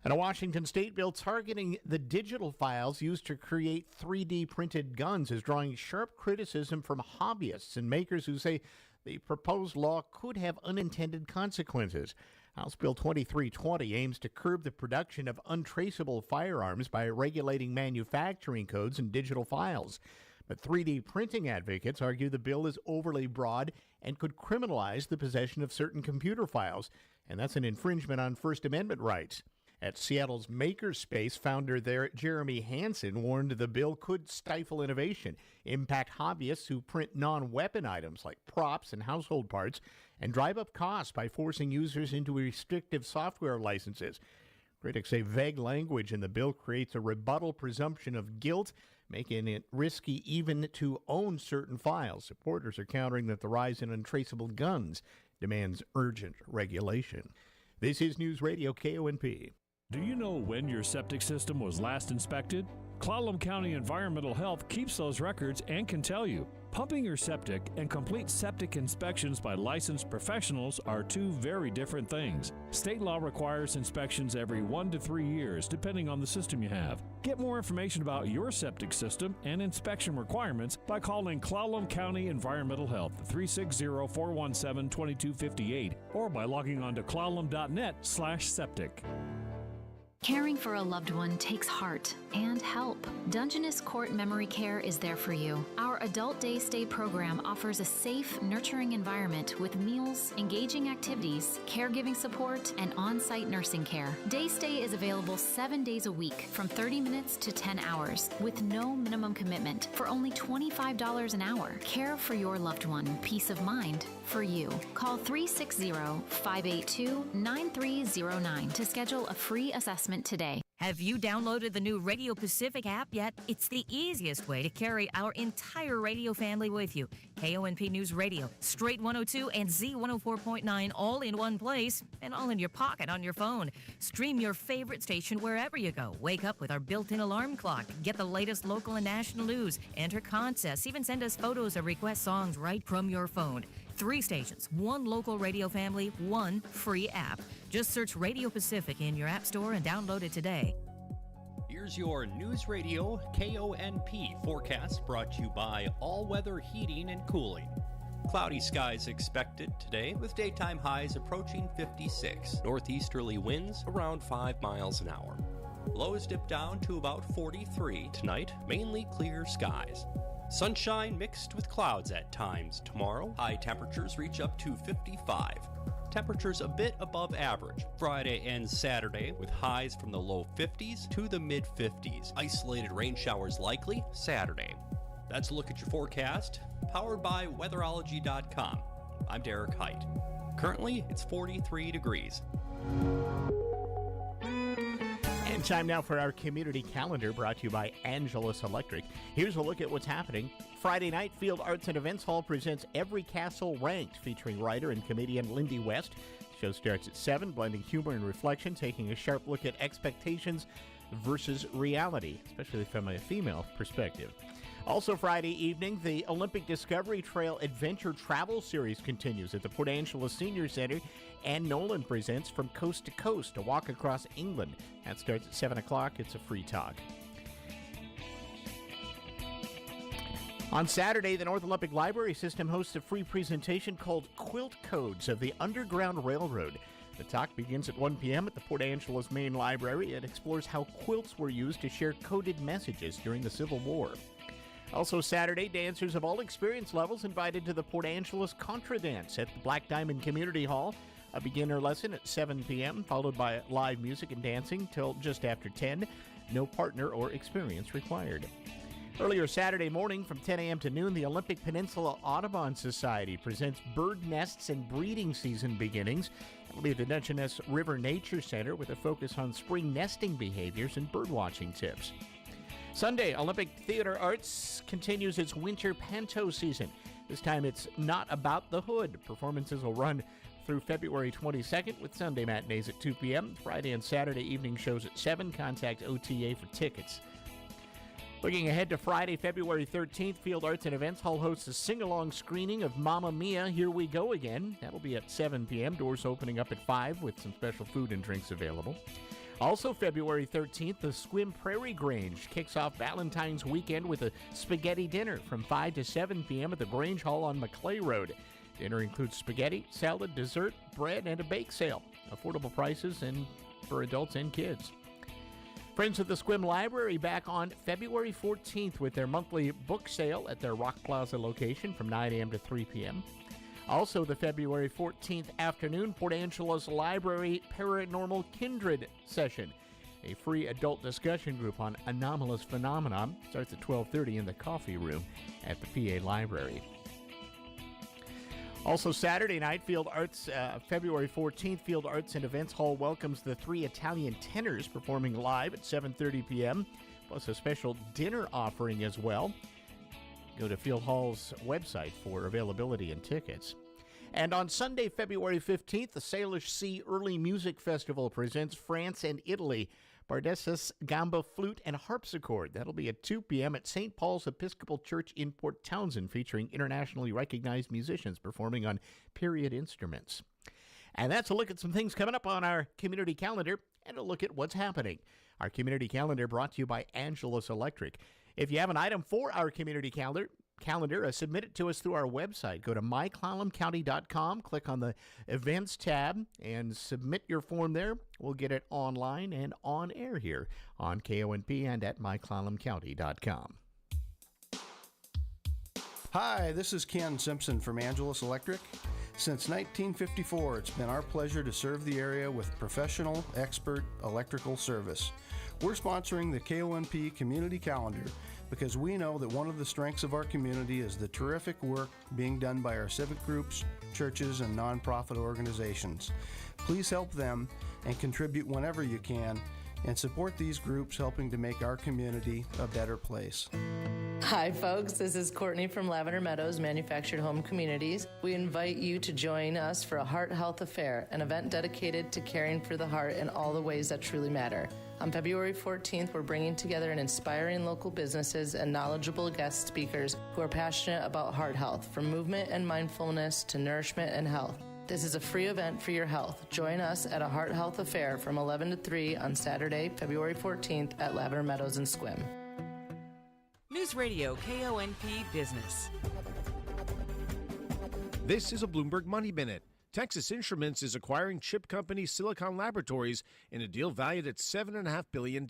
And a Washington state bill targeting the digital files used to create 3D printed guns is drawing sharp criticism from hobbyists and makers who say the proposed law could have unintended consequences. House Bill 2320 aims to curb the production of untraceable firearms by regulating manufacturing codes and digital files. But 3D printing advocates argue the bill is overly broad and could criminalize the possession of certain computer files, and that's an infringement on First Amendment rights. At Seattle's Makerspace, founder there, Jeremy Hansen, warned the bill could stifle innovation, impact hobbyists who print non-weapon items like props and household parts, and drive up costs by forcing users into restrictive software licenses. Critics say vague language in the bill creates a rebuttal presumption of guilt, making it risky even to own certain files. Supporters are countering that the rise in untraceable guns demands urgent regulation. This is News Radio KONP.
Do you know when your septic system was last inspected? Clallam County Environmental Health keeps those records and can tell you. Pumping your septic and complete septic inspections by licensed professionals are two very different things. State law requires inspections every 1 to 3 years, depending on the system you have. Get more information about your septic system and inspection requirements by calling Clallam County Environmental Health 360-417-2258 or by logging on to clallam.net/septic.
Caring for a loved one takes heart and help. Dungeness Court Memory Care is there for you. Our adult day stay program offers a safe, nurturing environment with meals, engaging activities, caregiving support, and on-site nursing care. Day stay is available 7 days a week from 30 minutes to 10 hours with no minimum commitment for only $25 an hour. Care for your loved one. Peace of mind for you. Call 360-582-9309 to schedule a free assessment today.
Have you downloaded the new Radio Pacific app yet? It's the easiest way to carry our entire radio family with you. KONP News Radio, Straight 102 and Z104.9 all in one place and all in your pocket on your phone. Stream your favorite station wherever you go. Wake up with our built-in alarm clock. Get the latest local and national news. Enter contests. Even send us photos or request songs right from your phone. 3 stations, 1 local radio family, 1 free app. Just search Radio Pacific in your app store and download it today.
Here's your News Radio KONP forecast brought to you by All Weather Heating and Cooling. Cloudy skies expected today with daytime highs approaching 56. Northeasterly winds around 5 miles an hour. Lows dip down to about 43 tonight, mainly clear skies. Sunshine mixed with clouds at times tomorrow. High temperatures reach up to 55. Temperatures a bit above average Friday and Saturday with highs from the low 50s to the mid 50s. Isolated rain showers likely Saturday. That's a look at your forecast, powered by weatherology.com. I'm Derek Height. Currently, it's 43 degrees.
And time now for our community calendar brought to you by Angelus Electric. Here's a look at what's happening. Friday night, Field Arts and Events Hall presents Every Castle Ranked, featuring writer and comedian Lindy West. The show starts at 7, blending humor and reflection, taking a sharp look at expectations versus reality, especially from a female perspective. Also Friday evening, the Olympic Discovery Trail Adventure Travel Series continues at the Port Angeles Senior Center, and Nolan presents From Coast to Coast, a walk across England. That starts at 7 o'clock. It's a free talk. On Saturday, the North Olympic Library System hosts a free presentation called Quilt Codes of the Underground Railroad. The talk begins at 1 p.m. at the Port Angeles Main Library. It explores how quilts were used to share coded messages during the Civil War. Also Saturday, dancers of all experience levels invited to the Port Angeles Contra Dance at the Black Diamond Community Hall. A beginner lesson at 7 p.m., followed by live music and dancing till just after 10. No partner or experience required. Earlier Saturday morning from 10 a.m. to noon, the Olympic Peninsula Audubon Society presents bird nests and breeding season beginnings. It'll be at the Dungeness River Nature Center with a focus on spring nesting behaviors and birdwatching tips. Sunday, Olympic Theater Arts continues its winter panto season. This time it's Not About the Hood. Performances will run through February 22nd with Sunday matinees at 2 p.m. Friday and Saturday evening shows at 7. Contact OTA for tickets. Looking ahead to Friday, February 13th, Field Arts and Events Hall hosts a sing-along screening of Mamma Mia, Here We Go Again. That'll be at 7 p.m., doors opening up at 5 with some special food and drinks available. Also February 13th, the Squim Prairie Grange kicks off Valentine's weekend with a spaghetti dinner from 5 to 7 p.m. at the Grange Hall on Maclay Road. Dinner includes spaghetti, salad, dessert, bread, and a bake sale. Affordable prices and for adults and kids. Friends of the Squim Library back on February 14th with their monthly book sale at their Rock Plaza location from 9 a.m. to 3 p.m. Also the February 14th afternoon, Port Angeles Library Paranormal Kindred session. A free adult discussion group on anomalous phenomena starts at 12:30 in the coffee room at the PA Library. Also Saturday night, February 14th, Field Arts and Events Hall welcomes the 3 Italian tenors performing live at 7:30 p.m., plus a special dinner offering as well. Go to Field Hall's website for availability and tickets. And on Sunday, February 15th, the Salish Sea Early Music Festival presents France and Italy Bardessus Gamba Flute and Harpsichord. That'll be at 2 p.m. at St. Paul's Episcopal Church in Port Townsend, featuring internationally recognized musicians performing on period instruments. And that's a look at some things coming up on our community calendar and a look at what's happening. Our community calendar brought to you by Angelus Electric. If you have an item for our community calendar, submit it to us through our website. Go to myclallamcounty.com, click on the Events tab, and submit your form there. We'll get it online and on air here on KONP and at myclallamcounty.com.
Hi, this is Ken Simpson from Angelus Electric. Since 1954, it's been our pleasure to serve the area with professional, expert electrical service. We're sponsoring the KONP Community Calendar because we know that one of the strengths of our community is the terrific work being done by our civic groups, churches, and nonprofit organizations. Please help them and contribute whenever you can and support these groups helping to make our community a better place.
Hi folks, this is Courtney from Lavender Meadows Manufactured Home Communities. We invite you to join us for a Heart Health Affair, an event dedicated to caring for the heart in all the ways that truly matter. On February 14th, we're bringing together an inspiring local businesses and knowledgeable guest speakers who are passionate about heart health, from movement and mindfulness to nourishment and health. This is a free event for your health. Join us at a Heart Health Affair from 11 to 3 on Saturday, February 14th at Lavender Meadows in Sequim.
News Radio KONP Business.
This is a Bloomberg Money Minute. Texas Instruments is acquiring chip company Silicon Laboratories in a deal valued at $7.5 billion.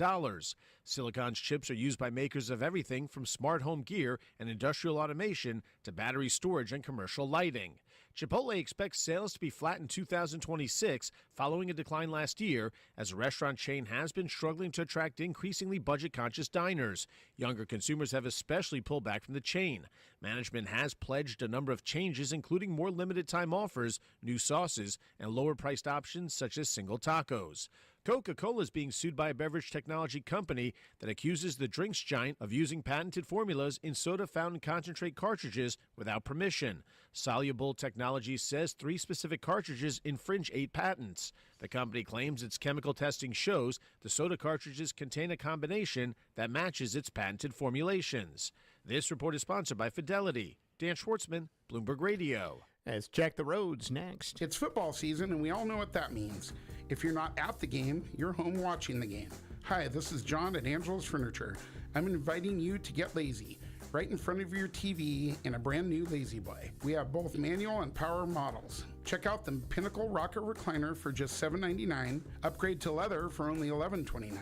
Silicon's chips are used by makers of everything from smart home gear and industrial automation to battery storage and commercial lighting. Chipotle expects sales to be flat in 2026, following a decline last year, as the restaurant chain has been struggling to attract increasingly budget-conscious diners. Younger consumers have especially pulled back from the chain. Management has pledged a number of changes, including more limited-time offers, new sauces, and lower-priced options such as single tacos. Coca-Cola is being sued by a beverage technology company that accuses the drinks giant of using patented formulas in soda fountain concentrate cartridges without permission. Soluble Technologies says 3 specific cartridges infringe 8 patents. The company claims its chemical testing shows the soda cartridges contain a combination that matches its patented formulations. This report is sponsored by Fidelity. Dan Schwartzman, Bloomberg Radio.
Let's check the roads next.
It's football season, and we all know what that means. If you're not at the game, you're home watching the game. Hi, this is John at Angelus Furniture. I'm inviting you to get lazy. Right in front of your TV in a brand new Lazy Boy. We have both manual and power models. Check out the Pinnacle Rocker Recliner for just $7.99. Upgrade to leather for only $11.29.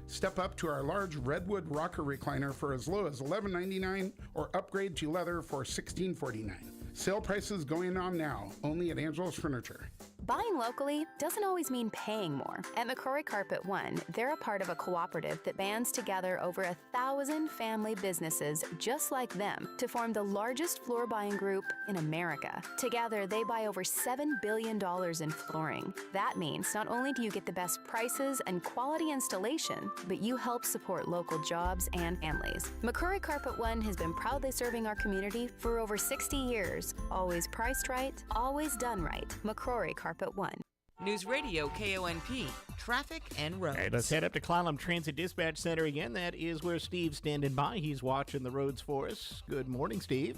Step up to our large Redwood Rocker Recliner for as low as $11.99 or upgrade to leather for $16.49. Sale prices going on now, only at Angelus Furniture.
Buying locally doesn't always mean paying more. At McCrory Carpet One, they're a part of a cooperative that bands together over 1,000 family businesses just like them to form the largest floor buying group in America. Together, they buy over $7 billion in flooring. That means not only do you get the best prices and quality installation, but you help support local jobs and families. McCrory Carpet One has been proudly serving our community for over 60 years. Always priced right, always done right. McCrory Carpet One.
News Radio KONP, traffic and roads.
All right, let's head up to Clallam Transit Dispatch Center again. That is where Steve's standing by. He's watching the roads for us. Good morning, Steve.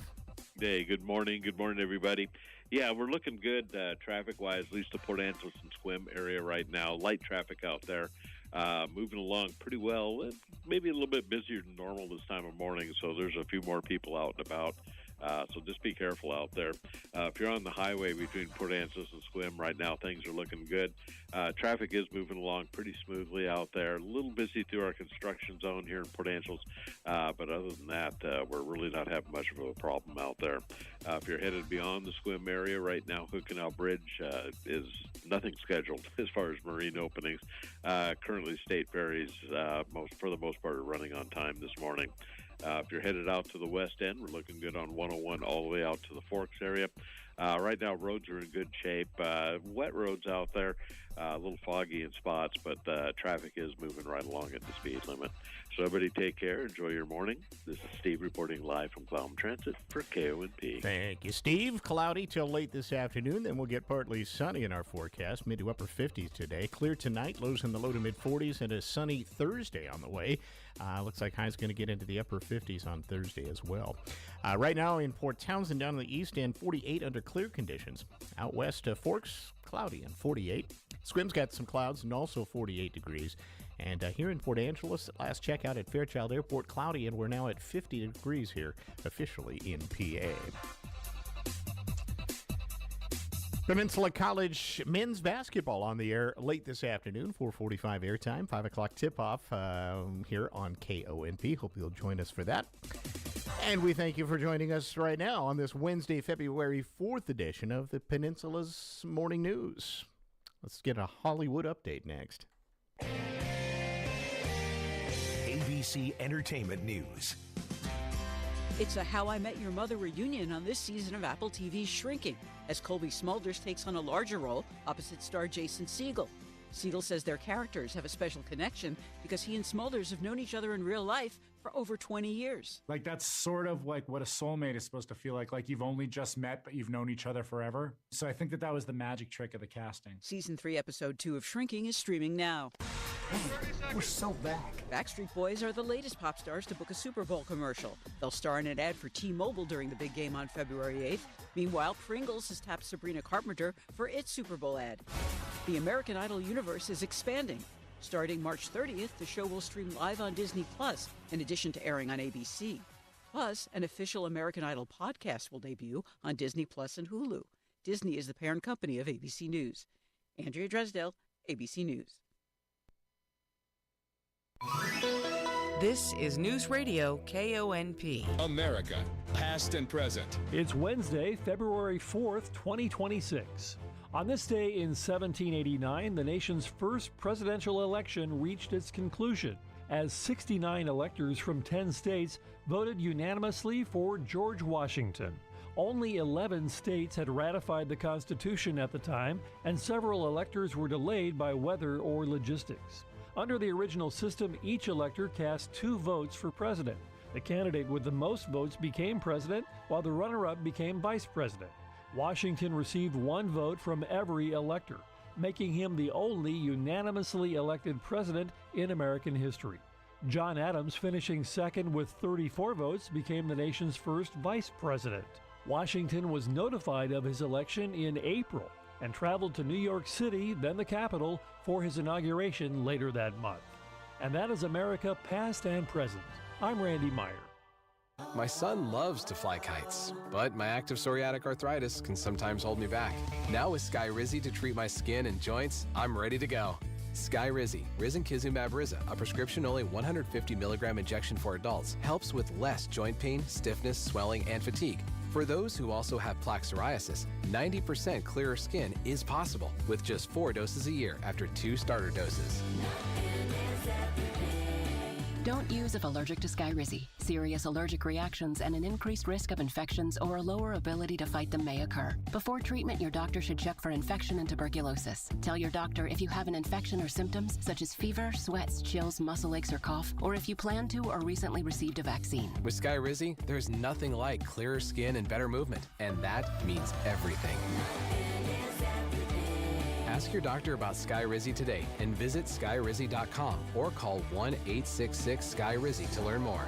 Hey, good morning. Good morning, everybody. Yeah, we're looking good traffic-wise, at least the Port Angeles and Sequim area right now. Light traffic out there. Moving along pretty well. Maybe a little bit busier than normal this time of morning, so there's a few more people out and about. So just be careful out there. If you're on the highway between Port Angeles and Sequim right now, things are looking good. Traffic is moving along pretty smoothly out there. A little busy through our construction zone here in Port Angeles, but other than that, we're really not having much of a problem out there. If you're headed beyond the Sequim area right now, Hood Canal Bridge is nothing scheduled as far as marine openings. Currently, state ferries, for the most part, are running on time this morning. If you're headed out to the west end, we're looking good on 101 all the way out to the Forks area. Right now, roads are in good shape. Wet roads out there, a little foggy in spots, but traffic is moving right along at the speed limit. So everybody take care. Enjoy your morning. This is Steve reporting live from Cloud Transit for KONP.
Thank you, Steve. Cloudy till late this afternoon. Then we'll get partly sunny in our forecast. Mid to upper 50s today. Clear tonight. Lows in the low to mid 40s. And a sunny Thursday on the way. Looks like high's going to get into the upper 50s on Thursday as well. Right now in Port Townsend down in the east end, 48 under clear conditions. Out west, Forks, cloudy and 48. Squim's got some clouds and also 48 degrees. And here in Port Angeles, last check out at Fairchild Airport, cloudy, and we're now at 50 degrees here officially in PA. Peninsula College men's basketball on the air late this afternoon, 4:45 airtime, 5 o'clock tip-off here on KONP. Hope you'll join us for that. And we thank you for joining us right now on this Wednesday, February 4th edition of the Peninsula's Morning News. Let's get a Hollywood update next.
ABC Entertainment News.
It's a How I Met Your Mother reunion on this season of Apple TV's Shrinking, as Colby Smulders takes on a larger role opposite star Jason Segel. Segel says their characters have a special connection because he and Smulders have known each other in real life for over 20 years.
Like, that's sort of like what a soulmate is supposed to feel like you've only just met, but you've known each other forever. So I think that was the magic trick of the casting.
Season 3, Episode 2 of Shrinking is streaming now.
We're so back.
Backstreet Boys are the latest pop stars to book a Super Bowl commercial. They'll star in an ad for T-Mobile during the big game on February 8th. Meanwhile, Pringles has tapped Sabrina Carpenter for its Super Bowl ad. The American Idol universe is expanding. Starting March 30th, the show will stream live on Disney+, in addition to airing on ABC. Plus, an official American Idol podcast will debut on Disney+ and Hulu. Disney is the parent company of ABC News. Andrea Dresdale, ABC News.
This is News Radio KONP.
America, past and present.
It's Wednesday, February 4th, 2026. On this day in 1789, the nation's first presidential election reached its conclusion as 69 electors from 10 states voted unanimously for George Washington. Only 11 states had ratified the Constitution at the time, and several electors were delayed by weather or logistics. Under the original system, each elector cast 2 votes for president. The candidate with the most votes became president, while the runner-up became vice president. Washington received 1 vote from every elector, making him the only unanimously elected president in American history. John Adams, finishing second with 34 votes, became the nation's first vice president. Washington was notified of his election in April and traveled to New York City, then the capital, for his inauguration later that month. And that is America past and present. I'm Randy Meyer.
My son loves to fly kites, but my active psoriatic arthritis can sometimes hold me back. Now with Skyrizi to treat my skin and joints, I'm ready to go. Skyrizi, risankizumab Riza, a prescription-only 150 milligram injection for adults, helps with less joint pain, stiffness, swelling, and fatigue. For those who also have plaque psoriasis, 90% clearer skin is possible with just 4 doses a year after 2 starter doses.
Don't use if allergic to Skyrizi. Serious allergic reactions and an increased risk of infections or a lower ability to fight them may occur. Before treatment, your doctor should check for infection and tuberculosis. Tell your doctor if you have an infection or symptoms such as fever, sweats, chills, muscle aches, or cough, or if you plan to or recently received a vaccine.
With Skyrizi, there's nothing like clearer skin and better movement, and that means everything. Ask your doctor about Skyrizi today and visit skyrizi.com or call 1-866-SKYRIZI to learn more.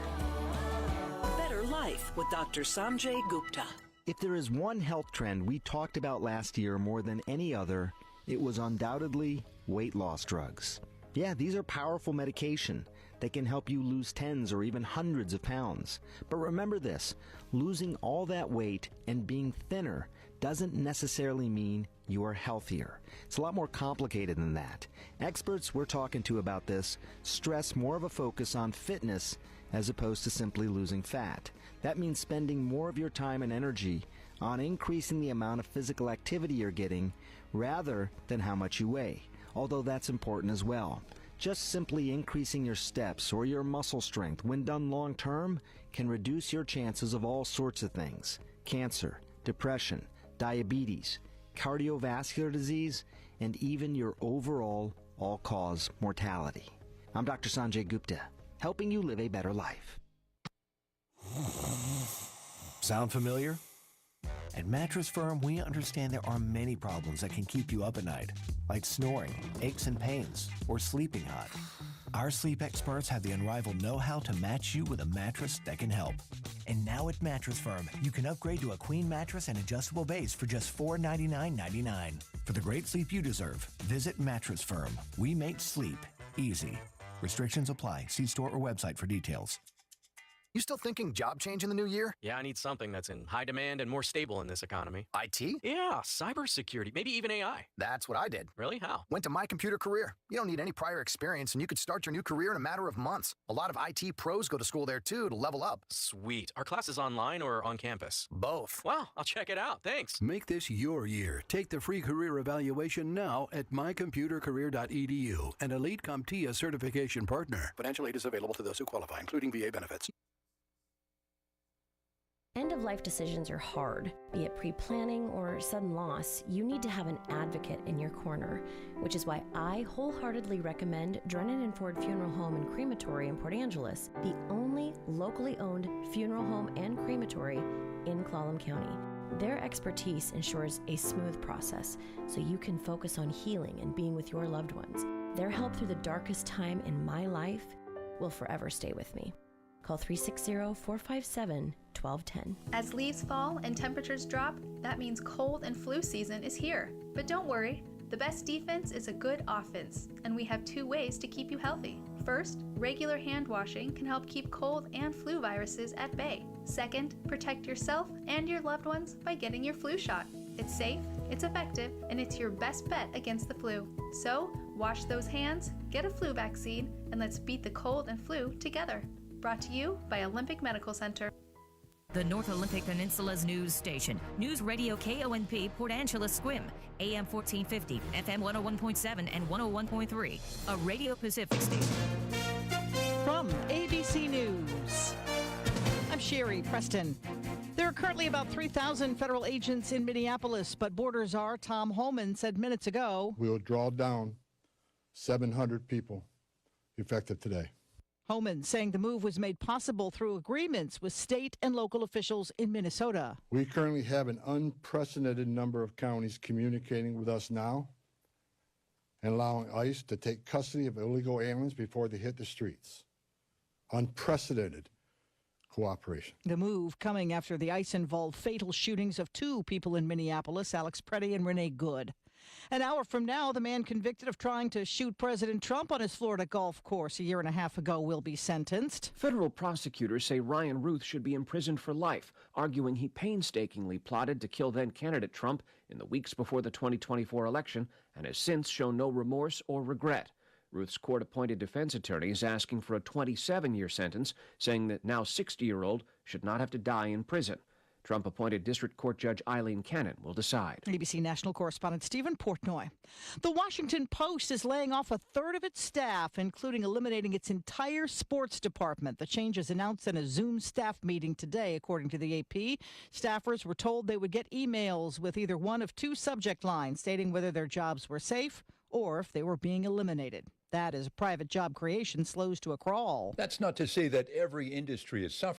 Better Life with Dr. Sanjay Gupta.
If there is one health trend we talked about last year more than any other, it was undoubtedly weight loss drugs. Yeah, these are powerful medication that can help you lose tens or even hundreds of pounds. But remember this, losing all that weight and being thinner doesn't necessarily mean you are healthier. It's a lot more complicated than that. Experts we're talking to about this stress more of a focus on fitness as opposed to simply losing fat. That means spending more of your time and energy on increasing the amount of physical activity you're getting rather than how much you weigh, although that's important as well. Just simply increasing your steps or your muscle strength when done long term can reduce your chances of all sorts of things: cancer, depression, diabetes, cardiovascular disease, and even your overall all-cause mortality. I'm Dr. Sanjay Gupta, helping you live a better life.
Sound familiar? At Mattress Firm, we understand there are many problems that can keep you up at night, like snoring, aches and pains, or sleeping hot. Our sleep experts have the unrivaled know-how to match you with a mattress that can help. And now at Mattress Firm, you can upgrade to a queen mattress and adjustable base for just $499.99. For the great sleep you deserve, visit Mattress Firm. We make sleep easy. Restrictions apply. See store or website for details.
You still thinking job change in the new year?
Yeah, I need something that's in high demand and more stable in this economy.
IT?
Yeah, cybersecurity, maybe even AI.
That's what I did.
Really? How?
Went to My Computer Career. You don't need any prior experience, and you could start your new career in a matter of months. A lot of IT pros go to school there, too, to level up.
Sweet. Are classes online or on campus?
Both.
Wow, I'll check it out. Thanks.
Make this your year. Take the free career evaluation now at mycomputercareer.edu, an Elite CompTIA certification partner.
Financial aid is available to those who qualify, including VA benefits.
End-of-life decisions are hard. Be it pre-planning or sudden loss, you need to have an advocate in your corner, which is why I wholeheartedly recommend Drennan and Ford Funeral Home and Crematory in Port Angeles, the only locally owned funeral home and crematory in Clallam County. Their expertise ensures a smooth process so you can focus on healing and being with your loved ones. Their help through the darkest time in my life will forever stay with me. Call 360-457-1210.
As leaves fall and temperatures drop, that means cold and flu season is here. But don't worry, the best defense is a good offense, and we have 2 ways to keep you healthy. First, regular hand washing can help keep cold and flu viruses at bay. Second, protect yourself and your loved ones by getting your flu shot. It's safe, it's effective, and it's your best bet against the flu. So, wash those hands, get a flu vaccine, and let's beat the cold and flu together. Brought to you by Olympic Medical Center.
The North Olympic Peninsula's news station. News Radio KONP Port Angeles Squim. AM 1450, FM 101.7 and 101.3. A Radio Pacific station.
From ABC News, I'm Sherry Preston. There are currently about 3,000 federal agents in Minneapolis, but border czar Tom Homan said minutes ago,
we'll draw down 700 people effective today.
Homan saying the move was made possible through agreements with state and local officials in Minnesota.
We currently have an unprecedented number of counties communicating with us now and allowing ICE to take custody of illegal aliens before they hit the streets. Unprecedented cooperation.
The move coming after the ICE-involved fatal shootings of 2 people in Minneapolis, Alex Preddy and Renee Good. An hour from now, the man convicted of trying to shoot President Trump on his Florida golf course a year and a half ago will be sentenced.
Federal prosecutors say Ryan Ruth should be imprisoned for life, arguing he painstakingly plotted to kill then-candidate Trump in the weeks before the 2024 election and has since shown no remorse or regret. Ruth's court-appointed defense attorney is asking for a 27-year sentence, saying that now 60-year-old should not have to die in prison. Trump-appointed District Court Judge Eileen Cannon will decide.
ABC national correspondent Stephen Portnoy. The Washington Post is laying off a third of its staff, including eliminating its entire sports department. The change is announced in a Zoom staff meeting today, according to the AP. Staffers were told they would get emails with either one of 2 subject lines stating whether their jobs were safe or if they were being eliminated. That as private job creation slows to a crawl.
That's not to say that every industry is suffering.